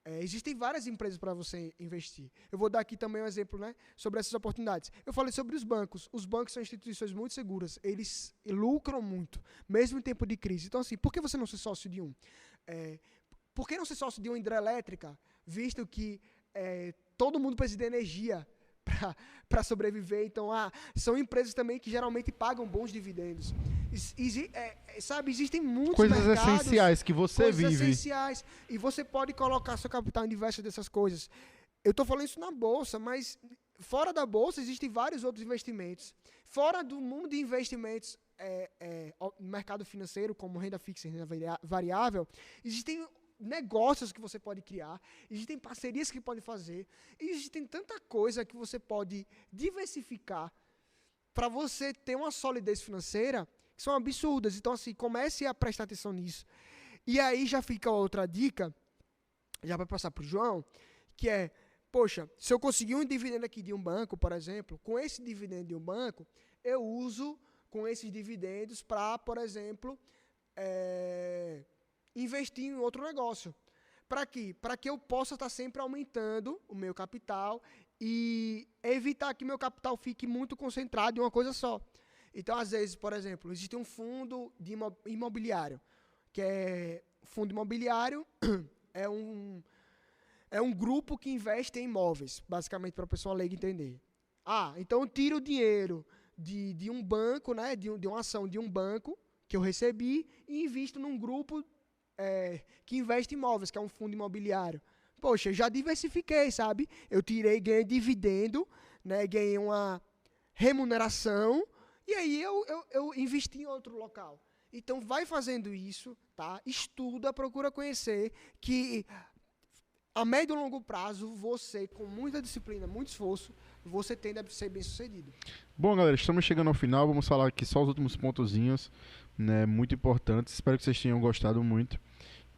existem várias empresas para você investir. Eu vou dar aqui também um exemplo, né, sobre essas oportunidades. Eu falei sobre os bancos. Os bancos são instituições muito seguras. Eles lucram muito, mesmo em tempo de crise. Então, assim, por que você não ser sócio de um? Por que não ser sócio de uma hidrelétrica, visto que todo mundo precisa de energia para sobreviver? Então, são empresas também que geralmente pagam bons dividendos. Sabe, existem muitos coisas mercados, essenciais que você vive. Coisas essenciais. E você pode colocar seu capital em diversas dessas coisas. Eu estou falando isso na Bolsa, mas fora da Bolsa existem vários outros investimentos. Fora do mundo de investimentos no mercado financeiro, como renda fixa e renda variável, existem negócios que você pode criar, existem parcerias que pode fazer, existem tanta coisa que você pode diversificar para você ter uma solidez financeira que são absurdas. Então, assim, comece a prestar atenção nisso. E aí já fica outra dica, já vai passar para o João, que é, poxa, se eu conseguir um dividendo aqui de um banco, por exemplo, com esse dividendo de um banco, eu uso com esses dividendos para, por exemplo, investir em outro negócio. Para quê? Para que eu possa estar sempre aumentando o meu capital e evitar que meu capital fique muito concentrado em uma coisa só. Então, às vezes, por exemplo, existe um fundo de imobiliário, que é fundo imobiliário é um grupo que investe em imóveis, basicamente para a pessoa leiga entender. Então eu tiro o dinheiro de um banco, né, de uma ação de um banco que eu recebi e invisto num grupo que investe em imóveis, que é um fundo imobiliário. Poxa, eu já diversifiquei, sabe? Eu ganhei dividendo, né, ganhei uma remuneração e aí eu investi em outro local. Então vai fazendo isso, tá? Estuda, procura conhecer que a médio e longo prazo, você, com muita disciplina, muito esforço, você tende a ser bem sucedido. Bom, galera, estamos chegando ao final. Vamos falar aqui só os últimos pontozinhos, né, muito importantes. Espero que vocês tenham gostado muito.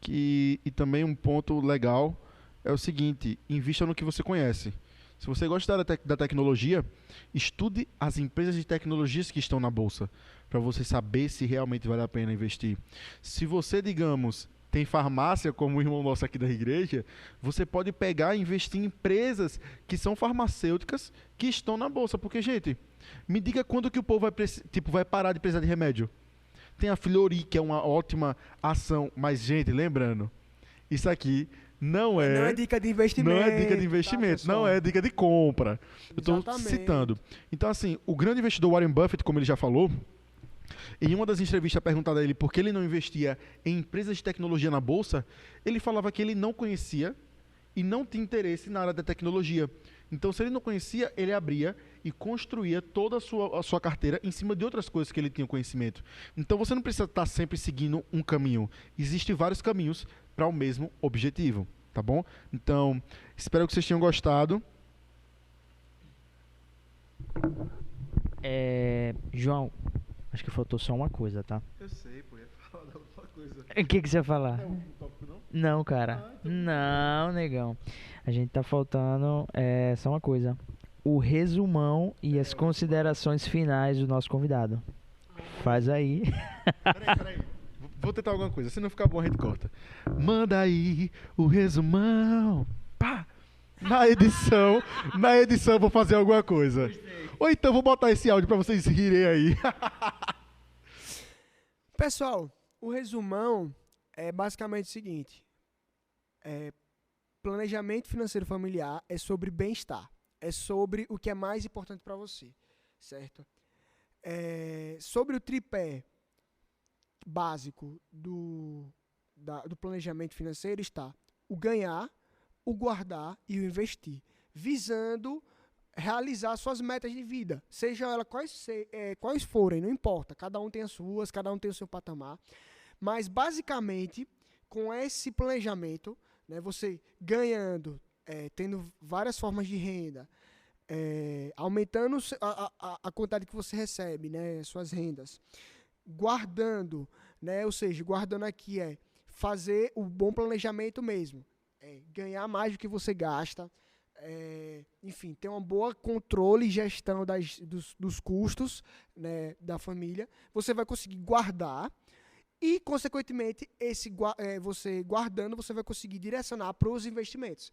E também um ponto legal é o seguinte: invista no que você conhece. Se você gosta da tecnologia, estude as empresas de tecnologias que estão na bolsa, para você saber se realmente vale a pena investir. Se você, digamos, tem farmácia, como o irmão nosso aqui da igreja, você pode pegar e investir em empresas que são farmacêuticas que estão na bolsa. Porque, gente, me diga quando que o povo vai parar de precisar de remédio. Tem a Fleury, que é uma ótima ação, mas, gente, lembrando, isso aqui não é dica de investimento. Não é dica de investimento, tá, não é dica de compra. Eu estou Exatamente. citando. Então, assim, o grande investidor Warren Buffett, como ele já falou, em uma das entrevistas perguntada a ele por que ele não investia em empresas de tecnologia na bolsa, ele falava que ele não conhecia e não tinha interesse na área da tecnologia. Então, se ele não conhecia, ele abria e construía toda a sua carteira em cima de outras coisas que ele tinha conhecimento. Então, você não precisa estar sempre seguindo um caminho. Existem vários caminhos para o mesmo objetivo, tá bom? Então, espero que vocês tenham gostado. João, acho que faltou só uma coisa, tá? Eu sei, pô, ia falar da outra coisa. O que você ia falar? Não, tópico não? Não, cara. Não, negão. A gente tá faltando só uma coisa. O resumão e as considerações finais do nosso convidado. Faz aí. Peraí. Vou tentar alguma coisa. Se não ficar bom, a gente corta. Manda aí o resumão. Pá! Na edição eu vou fazer alguma coisa. Ou então vou botar esse áudio pra vocês rirem aí. Pessoal, o resumão é basicamente o seguinte. Planejamento financeiro familiar é sobre bem-estar. É sobre o que é mais importante para você, certo? Sobre o tripé básico do planejamento financeiro está o ganhar, o guardar e o investir, visando realizar suas metas de vida, sejam elas quais forem, não importa, cada um tem as suas, cada um tem o seu patamar, mas basicamente com esse planejamento, né, você ganhando, tendo várias formas de renda, aumentando a quantidade que você recebe, né, suas rendas, guardando, né, ou seja, guardando aqui fazer o bom planejamento mesmo, ganhar mais do que você gasta, enfim, ter um bom controle e gestão dos custos, né, da família, você vai conseguir guardar e, consequentemente, você guardando, você vai conseguir direcionar para os investimentos.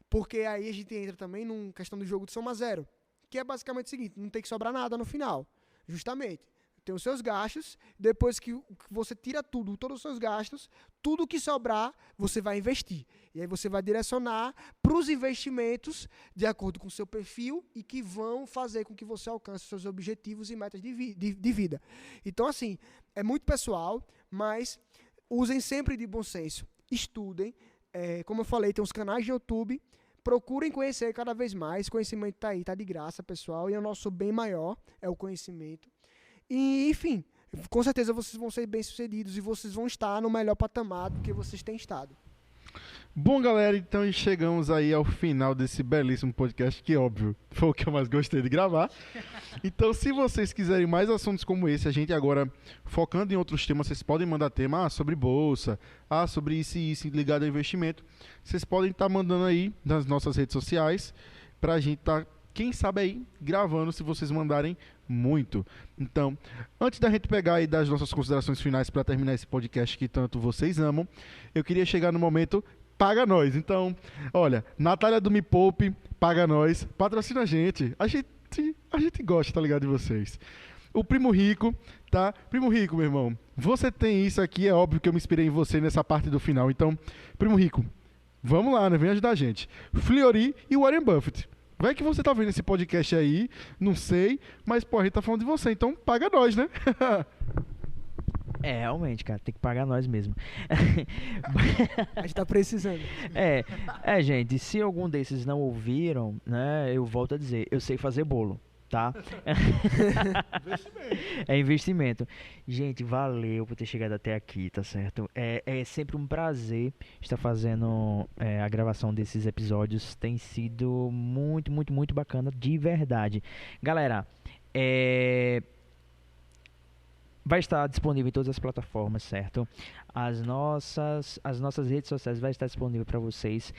Porque aí a gente entra também numa questão do jogo de soma zero, que é basicamente o seguinte, não tem que sobrar nada no final, justamente. Tem os seus gastos, depois que você tira todos os seus gastos, tudo que sobrar, você vai investir. E aí você vai direcionar para os investimentos de acordo com o seu perfil e que vão fazer com que você alcance seus objetivos e metas de vida. Então, assim, é muito pessoal, mas usem sempre de bom senso. Estudem. Como eu falei, tem uns canais de YouTube. Procurem conhecer cada vez mais. Conhecimento está aí, está de graça, pessoal. E é o nosso bem maior, é o conhecimento. E, enfim, com certeza vocês vão ser bem-sucedidos e vocês vão estar no melhor patamar do que vocês têm estado. Bom, galera, então chegamos aí ao final desse belíssimo podcast, que óbvio, foi o que eu mais gostei de gravar. Então, se vocês quiserem mais assuntos como esse, a gente agora, focando em outros temas, vocês podem mandar tema sobre bolsa, sobre isso e isso ligado a investimento. Vocês podem estar mandando aí nas nossas redes sociais, pra gente estar, quem sabe aí, gravando, se vocês mandarem muito. Então, antes da gente pegar aí das nossas considerações finais para terminar esse podcast que tanto vocês amam, eu queria chegar no momento paga nós. Então, olha, Natália do Me Poupe, paga nós, patrocina a gente. A gente gosta, tá ligado, de vocês. O Primo Rico, tá? Primo Rico, meu irmão, você tem isso aqui, é óbvio que eu me inspirei em você nessa parte do final. Então, Primo Rico, vamos lá, né? Vem ajudar a gente. Fleury e Warren Buffett. Vai que você tá vendo esse podcast aí, não sei, mas, pô, a gente tá falando de você, então paga nós, né? Realmente, cara, tem que pagar nós mesmo. A gente tá precisando. Gente, se algum desses não ouviram, né, eu volto a dizer, eu sei fazer bolo, tá? É investimento. Gente, valeu por ter chegado até aqui, tá certo? É sempre um prazer estar fazendo a gravação desses episódios. Tem sido muito, muito, muito bacana, de verdade. Galera, vai estar disponível em todas as plataformas, certo? As nossas redes sociais vai estar disponível para vocês.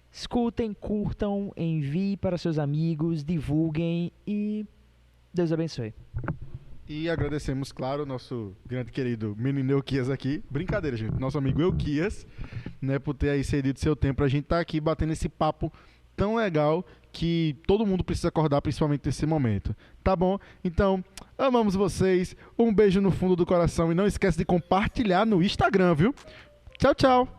Escutem, curtam, enviem para seus amigos, divulguem e Deus abençoe. E agradecemos, claro, nosso grande querido menino Euquias aqui. Brincadeira, gente. Nosso amigo Euquias, né, por ter aí cedido seu tempo pra gente estar aqui batendo esse papo tão legal que todo mundo precisa acordar, principalmente nesse momento. Tá bom? Então, amamos vocês. Um beijo no fundo do coração e não esquece de compartilhar no Instagram, viu? Tchau, tchau.